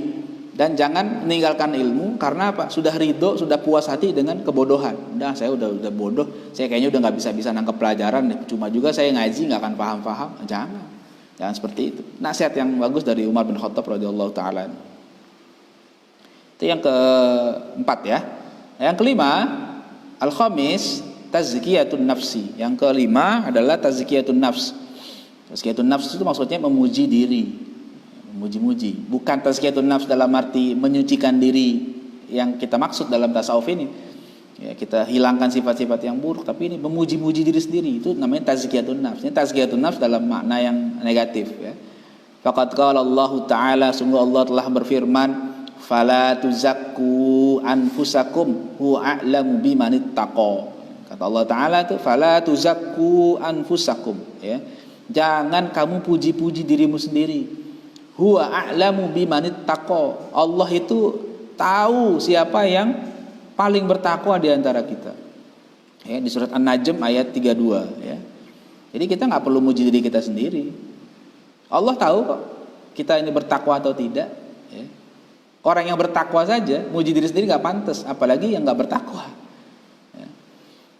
dan jangan meninggalkan ilmu karena apa? Sudah ridho, sudah puas hati dengan kebodohan. Saya udah bodoh, saya kayaknya udah nggak bisa nangkep pelajaran. Cuma juga saya ngaji nggak akan paham. Jangan seperti itu. Nasihat yang bagus dari Umar bin Khattab radhiyallahu taala. Itu yang keempat ya. Yang kelima, al-khamis, tazkiyatun nafsi. Yang kelima adalah tazkiyatun nafs. Tazkiyatun nafs itu maksudnya memuji diri, memuji-muji. Bukan tazkiyatun nafs dalam arti menyucikan diri yang kita maksud dalam tasawuf ini. Ya, kita hilangkan sifat-sifat yang buruk, tapi ini memuji-muji diri sendiri. Itu namanya tazkiyatun nafs. Ini tazkiyatun nafs dalam makna yang negatif ya. Faqad qala Allah Ta'ala, sungguh Allah telah berfirman, fala tuzakku anfusakum huwa a'lamu bimanittaqo. Kata Allah Ta'ala itu, fala tuzakku anfusakum, ya. Jangan kamu puji-puji dirimu sendiri. Huwa a'lamu bimanittaqo. Allah itu tahu siapa yang paling bertakwa di antara kita. Ya, di surat An-Najm ayat 32 ya. Jadi kita nggak perlu muji diri kita sendiri. Allah tahu kok kita ini bertakwa atau tidak, ya. Orang yang bertakwa saja muji diri sendiri nggak pantas, apalagi yang nggak bertakwa.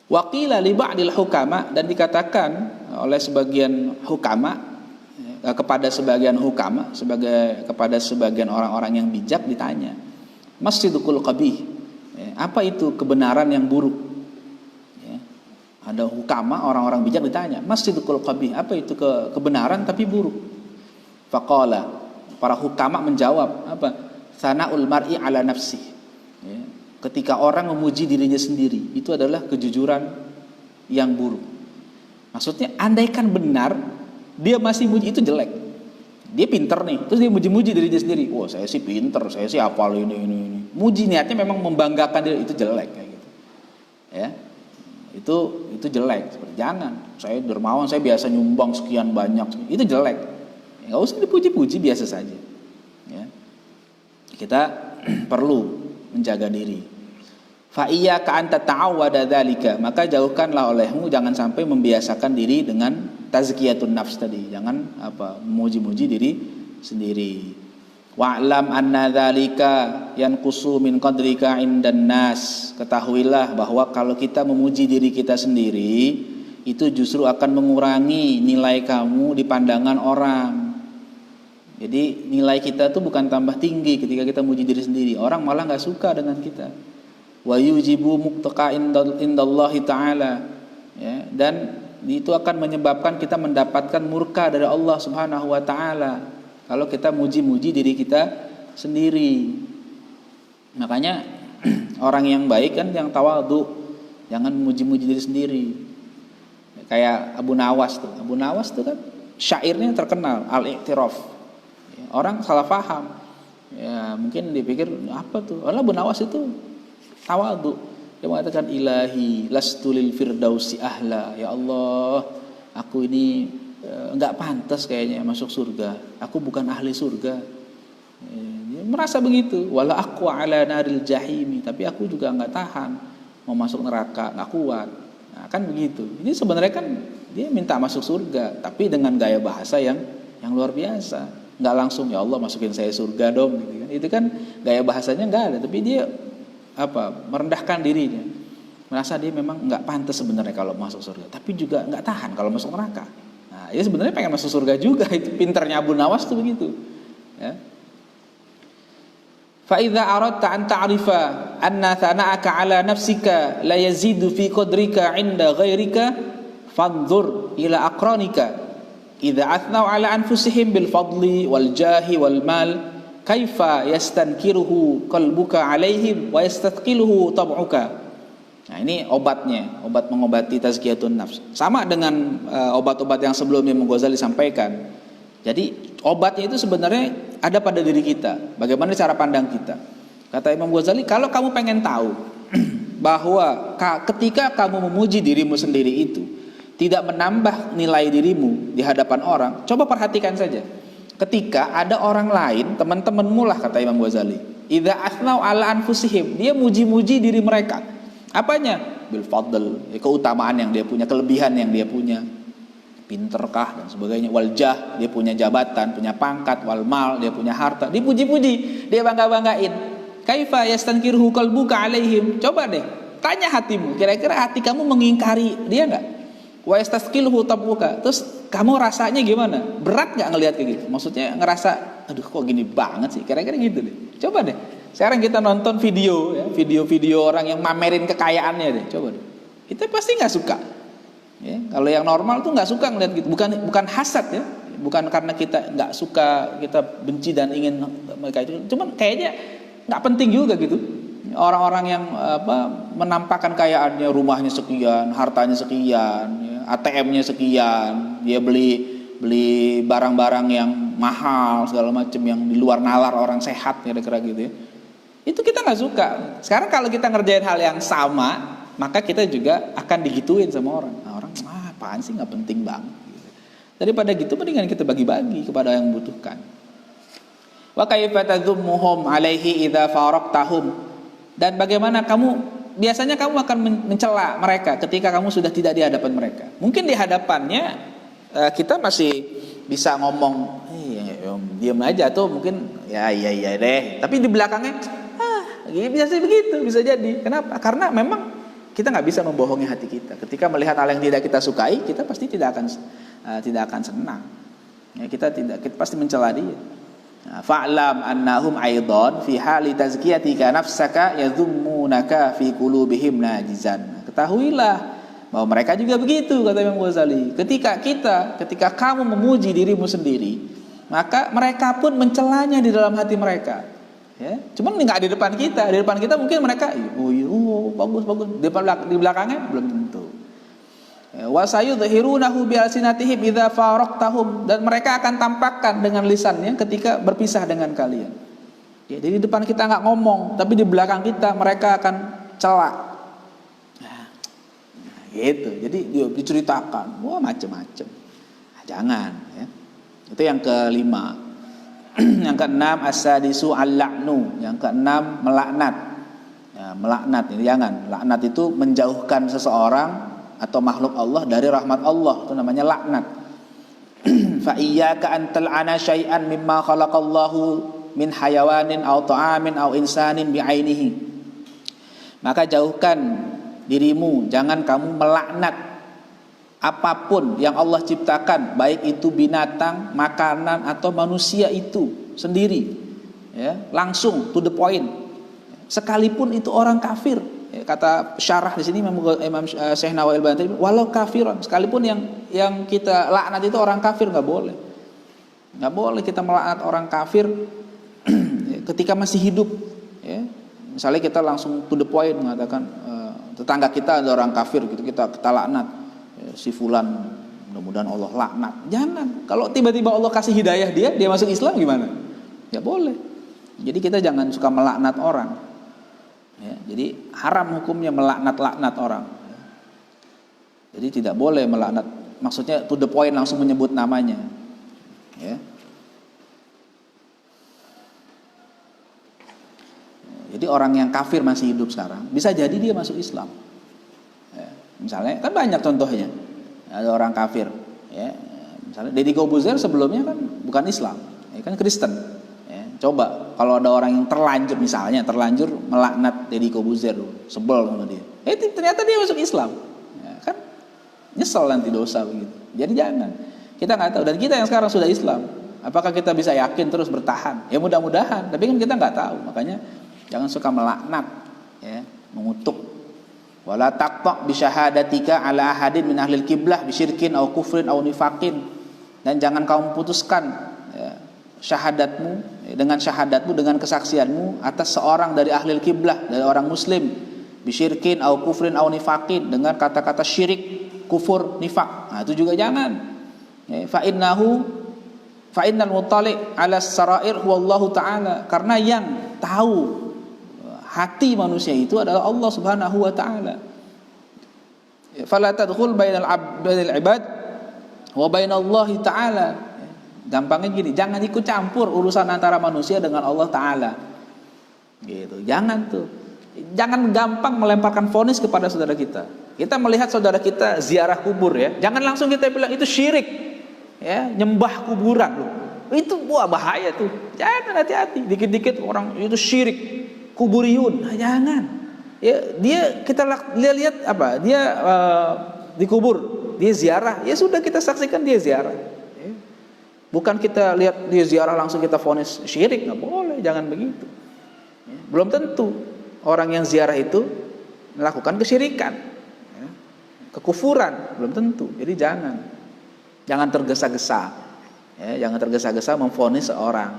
Waqila li ba'dil hukama, dan dikatakan oleh sebagian hukama kepada sebagian hukama, kepada sebagian orang-orang yang bijak ditanya, masjidul qabih, apa itu kebenaran yang buruk? Ya. Ada hukama, orang-orang bijak ditanya, masjidul qabih, apa itu kebenaran tapi buruk? Faqala, para hukama menjawab, apa? Sana'ul mar'i ala nafsi. Ya. Ketika orang memuji dirinya sendiri, itu adalah kejujuran yang buruk. Maksudnya andaikan benar dia masih muji, itu jelek. Dia pinter nih, terus dia muji-muji dirinya sendiri. Wah, saya sih pinter, saya sih hafal ini. Muji niatnya memang membanggakan diri, itu jelek kayak gitu. Ya. itu jelek. Jangan, saya dermawan, saya biasa nyumbang sekian banyak, itu jelek. Nggak usah dipuji-puji, biasa saja. Ya. Kita perlu menjaga diri. Fa iyyaka an tata'awwada dzalika, maka jauhkanlah olehmu jangan sampai membiasakan diri dengan tazkiyatun nafs tadi, jangan memuji-muji diri sendiri. Wa'lam anna dzalika yanqusu min qadrika indan nas, ketahuilah bahwa kalau kita memuji diri kita sendiri itu justru akan mengurangi nilai kamu di pandangan orang. Jadi nilai kita tuh bukan tambah tinggi ketika kita muji diri sendiri, orang malah nggak suka dengan kita. Wa yujibu muqtaqa indallahi ta'ala, ya, dan itu akan menyebabkan kita mendapatkan murka dari Allah Subhanahu wa taala kalau kita muji-muji diri kita sendiri. Makanya orang yang baik kan yang tawadhu, jangan muji-muji diri sendiri. Kayak Abu Nawas tuh kan syairnya terkenal, al-i'tiraf. Orang salah paham. Ya, mungkin dipikir apa tuh? Allah Abu Nawas itu tawadhu. Dia mengatakan ilahi lastu lil firdausi ahla. Ya Allah, aku ini enggak pantas kayaknya masuk surga. Aku bukan ahli surga. Dia merasa begitu. Wala aqwa ala naril jahimi, tapi aku juga enggak tahan mau masuk neraka, enggak kuat. Nah, kan begitu. Ini sebenarnya kan dia minta masuk surga, tapi dengan gaya bahasa yang luar biasa. Enggak langsung ya Allah masukin saya surga dong gitu kan. Itu kan gaya bahasanya enggak ada, tapi dia merendahkan dirinya. Merasa dia memang enggak pantas sebenarnya kalau masuk surga, tapi juga enggak tahan kalau masuk neraka. Nah, ya sebenarnya pengen masuk surga juga. Itu pinternya Abu Nawas tuh begitu. Ya. Fa idza aradta an ta'rifa anna thana'aka 'ala nafsika la yazidu fi qadrika 'inda ghairika fanzur ila aqranika idza athnau 'ala anfusihim bil fadli wal jahi wal mal kaifa yastankiruhu qalbuka 'alaihim wa yastathqiluhu tab'uka. Nah, ini obatnya, obat mengobati tazkiyatun nafs. Sama dengan obat-obat yang sebelumnya Imam Ghazali sampaikan. Jadi obatnya itu sebenarnya ada pada diri kita. Bagaimana cara pandang kita? Kata Imam Ghazali, kalau kamu pengen tahu bahwa ketika kamu memuji dirimu sendiri itu tidak menambah nilai dirimu di hadapan orang, coba perhatikan saja. Ketika ada orang lain, teman-temanmu lah, kata Imam Ghazali, idza asnau ala anfusihim, dia muji-muji diri mereka. Apanya? Bil fadl, keutamaan yang dia punya, kelebihan yang dia punya, pinterkah dan sebagainya. Wal jah, dia punya jabatan, punya pangkat. Wal mal, dia punya harta. Dipuji-puji, dia bangga-banggain. Kaifa yastankiruhu qalbuka alaihim. Coba deh, tanya hatimu, kira-kira hati kamu mengingkari dia enggak? Wa yastathqiluhu tabbuka. Terus kamu rasanya gimana? Berat enggak ngelihat kayak gitu? Maksudnya ngerasa, aduh kok gini banget sih, kira-kira gitu deh. Coba deh. Sekarang kita nonton video, ya, video-video orang yang mamerin kekayaannya deh, coba deh. Kita pasti nggak suka. Ya, kalau yang normal tuh nggak suka ngeliat gitu. Bukan hasad ya, bukan karena kita nggak suka, kita benci dan ingin mereka itu. Cuman kayaknya nggak penting juga gitu. Orang-orang yang menampakkan kekayaannya, rumahnya sekian, hartanya sekian, ya, ATM-nya sekian, dia beli barang-barang yang mahal segala macam yang di luar nalar orang sehat, kira-kira gitu ya. Itu kita nggak suka. Sekarang kalau kita ngerjain hal yang sama, maka kita juga akan digituin sama orang. Nah, orang apaan sih, nggak penting banget. Daripada gitu mendingan kita bagi-bagi kepada yang membutuhkan. Wa kaifa tadhummuhum alaihi idza faraqtahum. Dan bagaimana biasanya kamu akan mencela mereka ketika kamu sudah tidak di hadapan mereka. Mungkin di hadapannya kita masih bisa ngomong, diam aja tuh mungkin ya deh. Tapi di belakangnya biasa begitu, bisa jadi. Kenapa? Karena memang kita nggak bisa membohongi hati kita. Ketika melihat hal yang tidak kita sukai, kita pasti tidak akan senang. Ya, kita pasti mencela dia. Fa'lam annahum aidan fi hali tazkiyatika nafsaka yadhummunaka fi qulubihim najizan. Ketahuilah bahwa mereka juga begitu, kata Imam Ghazali. Ketika kamu memuji dirimu sendiri, maka mereka pun mencelanya di dalam hati mereka. Ya, cuman nggak di depan kita. Di depan kita mungkin mereka, bagus. Di belakangnya belum tentu. Wa sayudhirunahu bi alsinatihim idza faraqtahum, dan mereka akan tampakkan dengan lisannya ketika berpisah dengan kalian. Ya, jadi di depan kita nggak ngomong, tapi di belakang kita mereka akan cela. Nah, Gitu. Jadi diceritakan, wah macam-macam. Nah, jangan ya. Itu yang kelima. Yang keenam as-sadisu al-la'nu. Yang keenam melaknat. Ya, melaknat ini jangan. Laknat itu menjauhkan seseorang atau makhluk Allah dari rahmat Allah. Itu namanya laknat. Fa iyyaka an tal'ana syai'an mimma khalaqallahu min hayawanin aw ta'amin aw insanin bi'ainihi. Maka jauhkan dirimu, jangan kamu melaknat apapun yang Allah ciptakan, baik itu binatang, makanan atau manusia itu sendiri. Ya, langsung to the point. Sekalipun itu orang kafir. Ya, kata syarah di sini Imam Syekh Nawawi Al-Bantari, walau kafiron, sekalipun yang kita laknat itu orang kafir, nggak boleh. Nggak boleh kita melaknat orang kafir ketika masih hidup. Ya. Misalnya kita langsung to the point mengatakan tetangga kita ada orang kafir gitu, kita laknat ya, si fulan mudah-mudahan Allah laknat. Jangan. Kalau tiba-tiba Allah kasih hidayah dia masuk Islam gimana? Ya boleh. Jadi kita jangan suka melaknat orang. Ya, jadi haram hukumnya melaknat orang. Ya. Jadi tidak boleh melaknat. Maksudnya to the point langsung menyebut namanya. Ya. Jadi orang yang kafir masih hidup sekarang, bisa jadi dia masuk Islam. Ya, misalnya kan banyak contohnya, ada orang kafir. Ya, misalnya Deddy Corbuzier sebelumnya kan bukan Islam, ya, kan Kristen. Ya, coba kalau ada orang yang terlanjur melaknat Deddy Corbuzier, sebel sama dia. Ternyata dia masuk Islam, ya, kan nyesel nanti dosa begitu. Jadi jangan. Kita nggak tahu. Dan kita yang sekarang sudah Islam, apakah kita bisa yakin terus bertahan? Ya mudah-mudahan. Tapi kan kita nggak tahu, makanya jangan suka melaknat, ya, mengutuk. Wala taqta bi syahadatika ala ahadin min ahlil qiblah bi syirkin aw kufrin aw nifaqin. Dan jangan kamu putuskan ya, syahadatmu dengan syahadatmu dengan kesaksianmu atas seorang dari ahlil qiblah, dari orang muslim, bi syirkin aw kufrin aw nifaqin, dengan kata-kata syirik, kufur, nifak. Nah, itu juga jangan. Ya, fa innal muttali' ala sarair huwallahu ta'ala. Karena yang tahu hati manusia itu adalah Allah Subhanahu wa taala. Fala tadkhul bainal ibad wa bainallahi taala. Gampangnya gini, jangan ikut campur urusan antara manusia dengan Allah taala. Gitu. Jangan tuh. Jangan gampang melemparkan vonis kepada saudara kita. Kita melihat saudara kita ziarah kubur ya, jangan langsung kita bilang itu syirik. Ya, nyembah kuburan loh. Itu wah bahaya tuh. Jangan, hati-hati. Dikit-dikit orang itu syirik. Kuburiyun, nah, jangan. Ya, kita lihat apa? Dia dikubur, dia ziarah. Ya sudah, kita saksikan dia ziarah. Ya. Bukan kita lihat dia ziarah langsung kita vonis syirik, nggak boleh, jangan begitu. Ya. Belum tentu orang yang ziarah itu melakukan kesyirikan, ya, kekufuran, belum tentu. Jadi jangan tergesa-gesa. Ya, jangan tergesa-gesa memvonis seorang.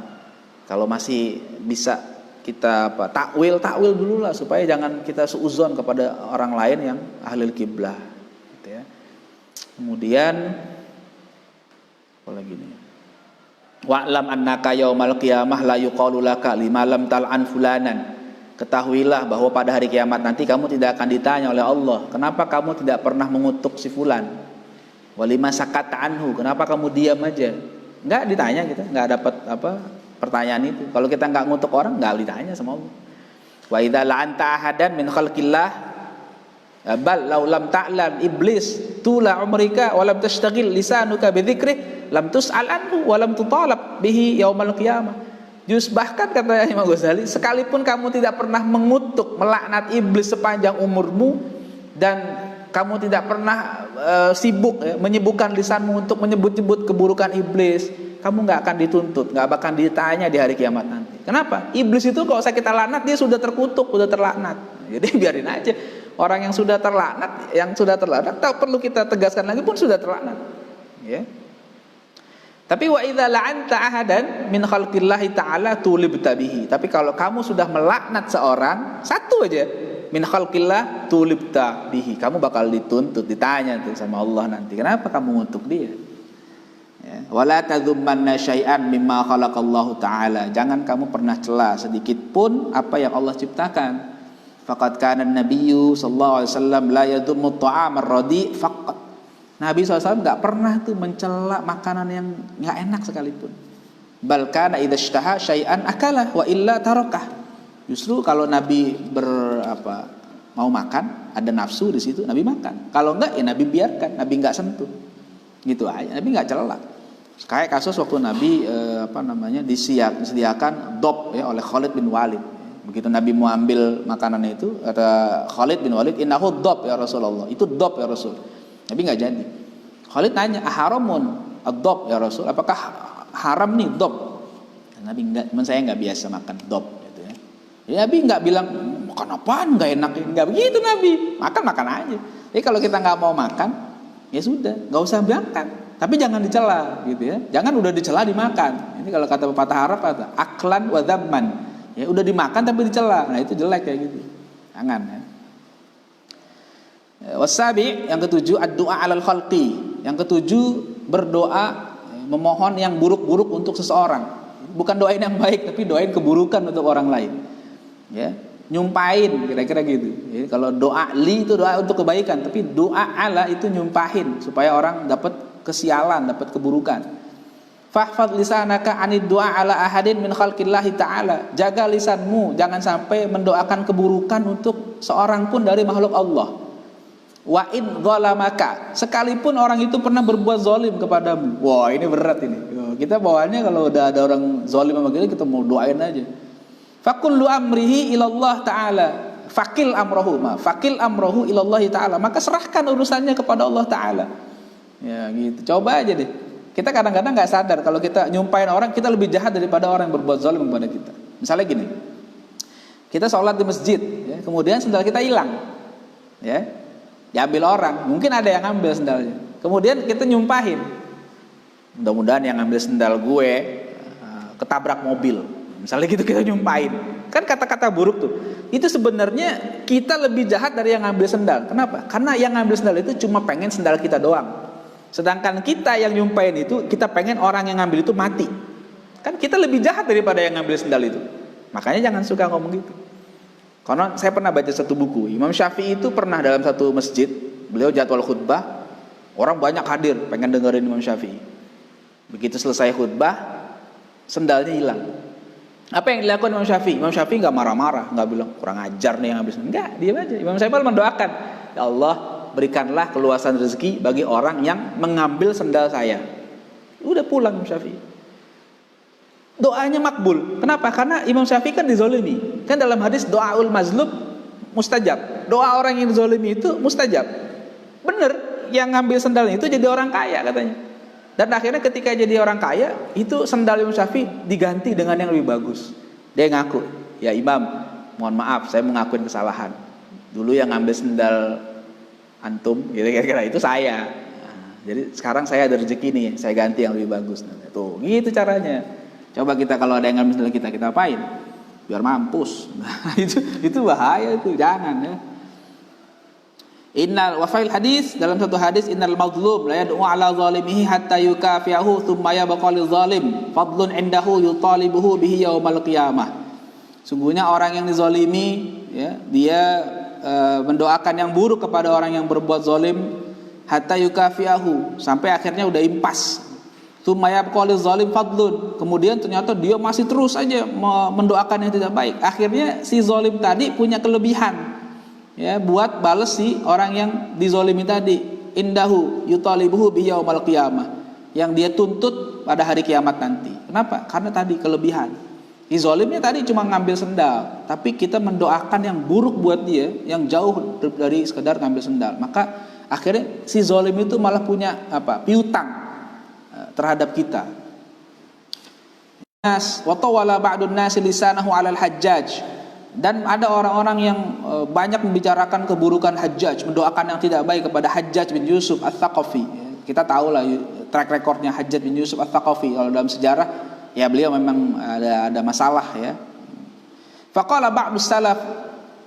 Kalau masih bisa kita takwil dulu lah, supaya jangan kita suudzon kepada orang lain yang ahlul qiblah gitu ya. Kemudian apa lagi nih? Wa'lam annaka yaumal qiyamah la yuqalu laka lima lam tal'an fulanan. Ketahuilah bahwa pada hari kiamat nanti kamu tidak akan ditanya oleh Allah, kenapa kamu tidak pernah mengutuk si fulan? Walima sakata anhu, kenapa kamu diam aja? Enggak ditanya kita, enggak dapat pertanyaan itu. Kalau kita nggak ngutuk orang, nggak ditanya sama Allah. Wa idza la'anta ahadan min khalqillah bal law lam ta'lam iblis tula umrika wa lam tashtagil lisanuka bi dzikrih lam tus'al anhu wa lam tutalab bihi yaumal qiyamah. Bahkan kata Imam Ghazali, sekalipun kamu tidak pernah mengutuk, melaknat iblis sepanjang umurmu, dan kamu tidak pernah sibuk ya, menyibukkan lisanmu untuk menyebut-nyebut keburukan iblis, kamu nggak akan dituntut, nggak bakal ditanya di hari kiamat nanti. Kenapa? Iblis itu kalau saya kita laknat, dia sudah terkutuk, sudah terlaknat. Jadi biarin aja. Orang yang sudah terlaknat, tak perlu kita tegaskan lagi pun sudah terlaknat. Ya. Tapi wa idza la'anta ahadan min khalqillahi ta'ala tulibta bihi. Tapi kalau kamu sudah melaknat seorang, satu aja, min khalqillah tulibta bihi, kamu bakal dituntut, ditanya tuh sama Allah nanti, kenapa kamu ngutuk dia? Ya. Wala tadzummanna syai'an mimma khalaqallahu ta'ala. Jangan kamu pernah cela sedikit pun apa yang Allah ciptakan. Faqad kana an-nabiyyu sallallahu alaihi wasallam la yadhummu at-ta'am ar-radi' faqat. Nabi SAW nggak pernah tuh mencela makanan yang nggak enak sekalipun. Bal kana idza ishtaha syai'an akalah wa illa tarakah. Justru kalau Nabi mau makan, ada nafsu di situ, Nabi makan. Kalau enggak, ya Nabi biarkan, Nabi nggak sentuh. Gitu aja, Nabi nggak cela. Kayak kasus waktu Nabi disediakan dop ya oleh Khalid bin Walid. Begitu Nabi mau ambil makanannya itu, ada Khalid bin Walid, innahu dop ya Rasulullah. Itu dop ya Rasul. Nabi nggak jadi. Khalid nanya, aharamun ad-dop ya Rasul, apakah haram nih dop? Nabi enggak, saya nggak biasa makan dop gitu ya. Ya Nabi nggak bilang makan apaan nggak enak, nggak begitu Nabi, makan aja. Jadi kalau kita nggak mau makan, ya sudah, nggak usah makan. Tapi jangan dicela gitu ya. Jangan udah dicela dimakan. Ini kalau kata pepatah Arab kata aklan wa dzamman. Ya udah dimakan tapi dicela. Nah itu jelek kayak gitu. Jangan ya. Wasabi yang ketujuh ad-du'a 'alal khalqi. Yang ketujuh berdoa memohon yang buruk-buruk untuk seseorang. Bukan doain yang baik tapi doain keburukan untuk orang lain. Ya, nyumpahin kira-kira gitu. Jadi kalau doa li itu doa untuk kebaikan, tapi doa ala itu nyumpahin supaya orang dapat kesialan, dapat keburukan. Fahfadz lisanaka 'anid du'a 'ala ahadin min khalqillahi ta'ala. Jaga lisanmu jangan sampai mendoakan keburukan untuk seorang pun dari makhluk Allah. Wa in zalamaka, sekalipun orang itu pernah berbuat zalim kepadamu. Wah, ini berat ini. Kita bawaannya kalau udah ada orang zalim sama kita mau doain aja. Fakullu amrihi ilallah ta'ala. Fakil amrohu ilallah ta'ala. Maka serahkan urusannya kepada Allah ta'ala. Ya gitu. Coba aja deh. Kita kadang-kadang gak sadar kalau kita nyumpahin orang, kita lebih jahat daripada orang yang berbuat zalim kepada kita. Misalnya gini, kita sholat di masjid ya, kemudian sendal kita hilang ya, diambil orang. Mungkin ada yang ngambil sendalnya, kemudian kita nyumpahin, mudah-mudahan yang ngambil sendal gue ketabrak mobil. Misalnya gitu kita nyumpahin. Kan kata-kata buruk tuh. Itu sebenarnya kita lebih jahat dari yang ngambil sendal. Kenapa? Karena yang ngambil sendal itu cuma pengen sendal kita doang. Sedangkan kita yang nyumpahin itu, kita pengen orang yang ngambil itu mati. Kan kita lebih jahat daripada yang ngambil sendal itu. Makanya jangan suka ngomong gitu. Karena saya pernah baca satu buku, Imam Syafi'i itu pernah dalam satu masjid, beliau jadwal khutbah, orang banyak hadir pengen dengerin Imam Syafi'i. Begitu selesai khutbah, sendalnya hilang. Apa yang dilakukan Imam Syafi'i? Imam Syafi'i nggak marah-marah, nggak bilang kurang ajar nih yang habis. Enggak, diam aja. Imam Syafi'i mendoakan, ya Allah berikanlah keluasan rezeki bagi orang yang mengambil sendal saya. Udah pulang Imam Syafi'i. Doanya makbul. Kenapa? Karena Imam Syafi'i kan dizolimi. Kan dalam hadis doaul mazlum mustajab. Doa orang yang dizolimi itu mustajab. Bener, yang ngambil sendalnya itu jadi orang kaya katanya. Dan akhirnya ketika jadi orang kaya, itu sendal Imam Syafi'i diganti dengan yang lebih bagus. Dia ngaku, ya Imam, mohon maaf, saya mengakuin kesalahan. Dulu yang ngambil sendal antum, gitu kira-kira itu saya. Nah, jadi sekarang saya ada rezeki nih, saya ganti yang lebih bagus. Nah, tuh, gitu caranya. Coba kita kalau ada yang ngambil sendal kita apain? Biar mampus. Nah, itu bahaya itu, jangan ya. Innal wafail hadis, dalam satu hadis, innal mazlum la yad'u ala zalimihi hatta yukafiyahu thumma yabqa lil zalim fadlun indahu yutalibuhu bihi yaumal qiyamah. Sungguhnya orang yang dizalimi ya, dia mendoakan yang buruk kepada orang yang berbuat zalim hatta yukafiyahu, sampai akhirnya udah impas. Thumma yabqa lil zalim fadlun, kemudian ternyata dia masih terus aja mendoakan yang tidak baik. Akhirnya si zalim tadi punya kelebihan ya, buat bales si orang yang dizolimi tadi. Indahu yutalibuhu bi yaumal qiyamah, yang dia tuntut pada hari kiamat nanti. Kenapa? Karena tadi kelebihan. Si zolimnya tadi cuma ngambil sendal, tapi kita mendoakan yang buruk buat dia, yang jauh dari sekedar ngambil sendal. Maka akhirnya si zolim itu malah punya piutang terhadap kita. Nas wa tawala ba'dun nasi lisanahu 'alal hajjaj. Dan ada orang-orang yang banyak membicarakan keburukan Hajjaj, mendoakan yang tidak baik kepada Hajjaj bin Yusuf Ats-Tsaqafi. Kita tahu lah track recordnya Hajjaj bin Yusuf Ats-Tsaqafi. Kalau dalam sejarah ya beliau memang ada masalah ya. Faqala ba'dus salaf,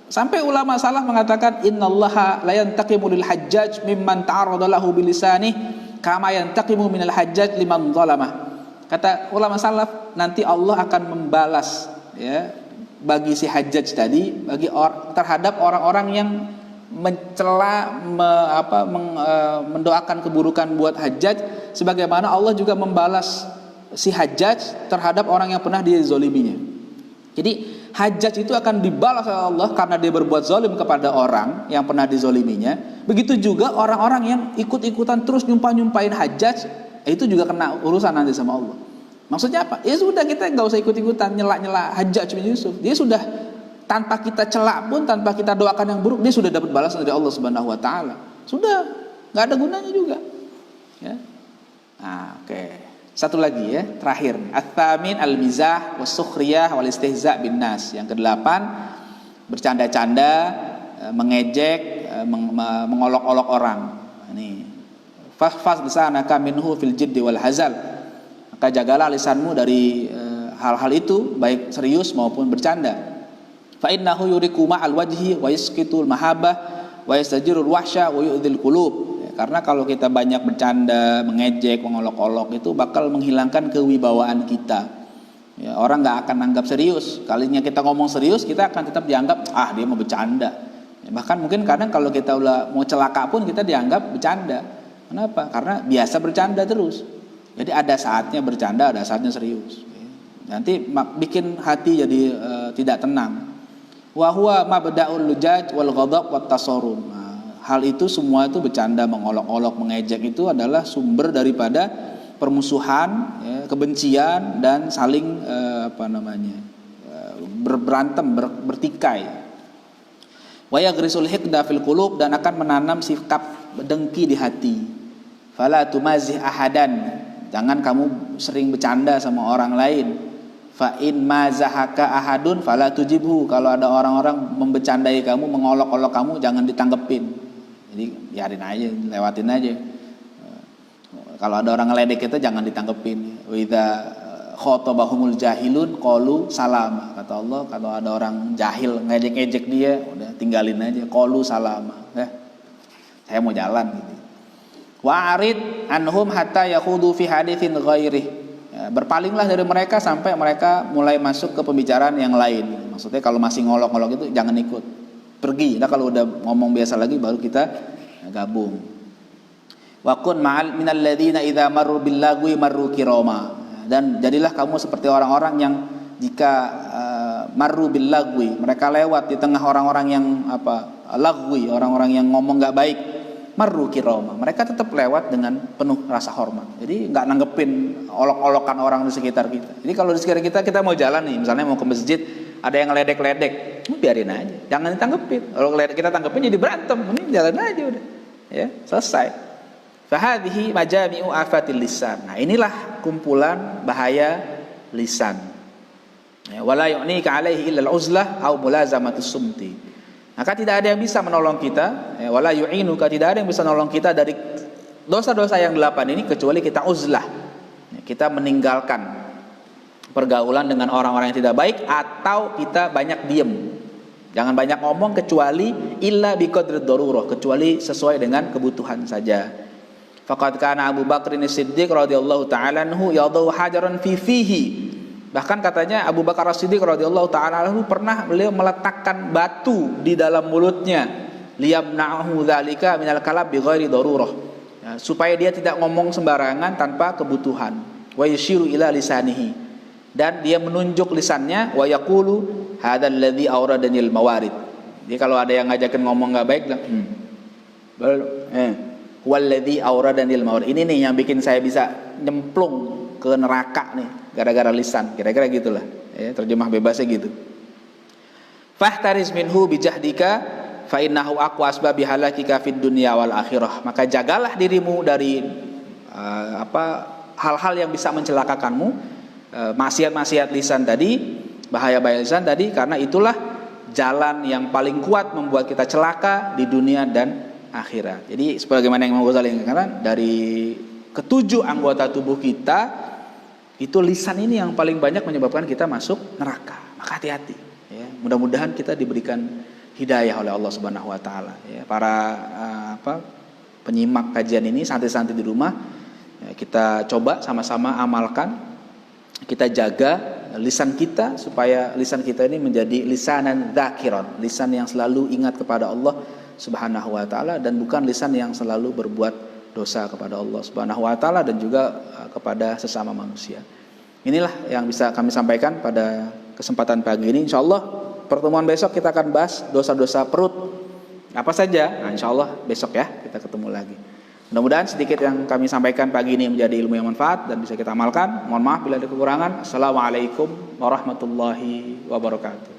sampai ulama salaf mengatakan innallaha la yantaqimu lil Hajjaj mimman ta'arrada lahu bilisanihi kama yantaqimu minal Hajjaj liman zalamah. Kata ulama salaf, nanti Allah akan membalas ya bagi si Hajjaj tadi, terhadap orang-orang yang mencela, mendoakan keburukan buat Hajjaj, sebagaimana Allah juga membalas si Hajjaj terhadap orang yang pernah dizoliminya. Jadi Hajjaj itu akan dibalas oleh Allah karena dia berbuat zalim kepada orang yang pernah dizoliminya. Begitu juga orang-orang yang ikut-ikutan terus nyumpahin Hajjaj, itu juga kena urusan nanti sama Allah. Maksudnya apa? Ya sudah, kita nggak usah ikut-ikutan nyela-nyela Hajjaj bin Yusuf. Dia sudah, tanpa kita celak pun, tanpa kita doakan yang buruk, dia sudah dapat balasan dari Allah Subhanahu wa taala. Sudah, nggak ada gunanya juga. Ya. Nah, oke. Satu lagi ya, terakhir. Ats-tsamin al-mizah was-sukhriyah wal-istihza' bin nas. Yang kedelapan, bercanda-canda, mengejek, mengolok-olok orang. Ini fahfaz lisanaka minhu fil jiddi wal hazal. Maka jagalah lisanmu dari hal-hal itu, baik serius maupun bercanda. Fa innahu yuriku ma'al wajhi wa yasqitul mahabbah wa yastajirul wahsya wa yu'dzil qulub. Karena kalau kita banyak bercanda, mengejek, mengolok-olok, itu bakal menghilangkan kewibawaan kita. Ya, orang nggak akan anggap serius. Kalinya kita ngomong serius, kita akan tetap dianggap dia mau bercanda. Ya, bahkan mungkin kadang kalau kita udah mau celaka pun kita dianggap bercanda. Kenapa? Karena biasa bercanda terus. Jadi ada saatnya bercanda, ada saatnya serius. Nanti bikin hati jadi tidak tenang. Wa huwa mabda'ul lujaj wal ghadab wat tasarum. Hal itu semua itu bercanda, mengolok-olok, mengejek itu adalah sumber daripada permusuhan, ya, kebencian dan saling berantem, bertikai. Wa yaghrisul hiqda fil qulub, dan akan menanam sikap dengki di hati. Fala tumazih ahadan, jangan kamu sering bercanda sama orang lain. Fa in mazahaka ahadun fala tujibhu, kalau ada orang-orang membecandai kamu, mengolok-olok kamu, jangan ditanggepin. Jadi biarin aja, lewatin aja. Kalau ada orang ngeledek kita jangan ditanggepin. Wa idza khotabahumul jahilun qalu salama. Kata Allah, kalau ada orang jahil ngejek-ngejek dia, udah tinggalin aja, qalu salama. Saya mau jalan gitu. Wa'arid anhum hatta yakhudu fi haditsin ghairih. Berpalinglah dari mereka sampai mereka mulai masuk ke pembicaraan yang lain. Maksudnya kalau masih ngolok-ngolok itu jangan ikut. Pergi. Nah, kalau udah ngomong biasa lagi baru kita gabung. Wa kun ma'al minal ladzina idza marru bil lagwi marru kirama. Dan jadilah kamu seperti orang-orang yang jika marru bil lagwi, mereka lewat di tengah orang-orang yang lagwi, orang-orang yang ngomong enggak baik, marru kirama. Mereka tetap lewat dengan penuh rasa hormat. Jadi enggak nanggepin olok-olokan orang di sekitar kita. Jadi kalau di sekitar kita mau jalan nih, misalnya mau ke masjid, ada yang ngeledek-ledek, biarin aja, jangan ditanggepin. Kalau kita tanggepin jadi berantem, ini jalan aja udah, ya selesai. Fahadhihi majami'u afatil lisan. Nah, inilah kumpulan bahaya lisan. Wala yu'nika alaihi illa al-uzlah au mulazamatus sumti. Maka tidak ada yang bisa menolong kita, wala yu'inuka, tidak ada yang bisa menolong kita dari dosa-dosa yang 8 ini kecuali kita uzlah. Kita meninggalkan pergaulan dengan orang-orang yang tidak baik, atau kita banyak diem. Jangan banyak ngomong kecuali illa biqadri darurah, kecuali sesuai dengan kebutuhan saja. Faqad kana Abu Bakr As-Siddiq radhiyallahu ta'ala anhu yadau hajaran fi fihi. Bahkan katanya Abu Bakar As-Siddiq radhiyallahu ta'ala anhu pernah beliau meletakkan batu di dalam mulutnya, liyamna'hu dzalika minal kalam bighairi darurah, ya, supaya dia tidak ngomong sembarangan tanpa kebutuhan. Wa yashiru ila lisanihi, dan dia menunjuk lisannya, wa yaqulu hadzal ladzi awradanil mawarid. Jadi kalau ada yang ngajakin ngomong enggak baik, walladzi awradanil mawarid. Ini nih yang bikin saya bisa nyemplung ke neraka nih, gara-gara lisan. Kira-kira gitulah. Ya, terjemah bebasnya gitu. Fahtaris minhu bijahdika fa innahu aqwa asbabi halakika fid dunya wal akhirah. Maka jagalah dirimu dari hal-hal yang bisa mencelakakanmu. Maksiat-maksiat lisan tadi, bahaya-bahaya lisan tadi, karena itulah jalan yang paling kuat membuat kita celaka di dunia dan akhirat. Jadi sebagaimana yang Imam Ghazali katakan, dari ketujuh anggota tubuh kita itu lisan ini yang paling banyak menyebabkan kita masuk neraka. Maka hati-hati, ya. Mudah-mudahan kita diberikan hidayah oleh Allah Subhanahu wa taala, ya. Para penyimak kajian ini, santai-santai di rumah, ya, kita coba sama-sama amalkan, kita jaga, lisan kita, supaya lisan kita ini menjadi lisanan dzakiran, lisan yang selalu ingat kepada Allah Subhanahu wa taala, dan bukan lisan yang selalu berbuat dosa kepada Allah Subhanahu wa taala dan juga kepada sesama manusia. Inilah yang bisa kami sampaikan pada kesempatan pagi ini. Insyaallah pertemuan besok kita akan bahas dosa-dosa perut apa saja. Nah, insyaallah besok ya kita ketemu lagi. Mudah-mudahan sedikit yang kami sampaikan pagi ini menjadi ilmu yang manfaat dan bisa kita amalkan. Mohon maaf bila ada kekurangan. Assalamualaikum warahmatullahi wabarakatuh.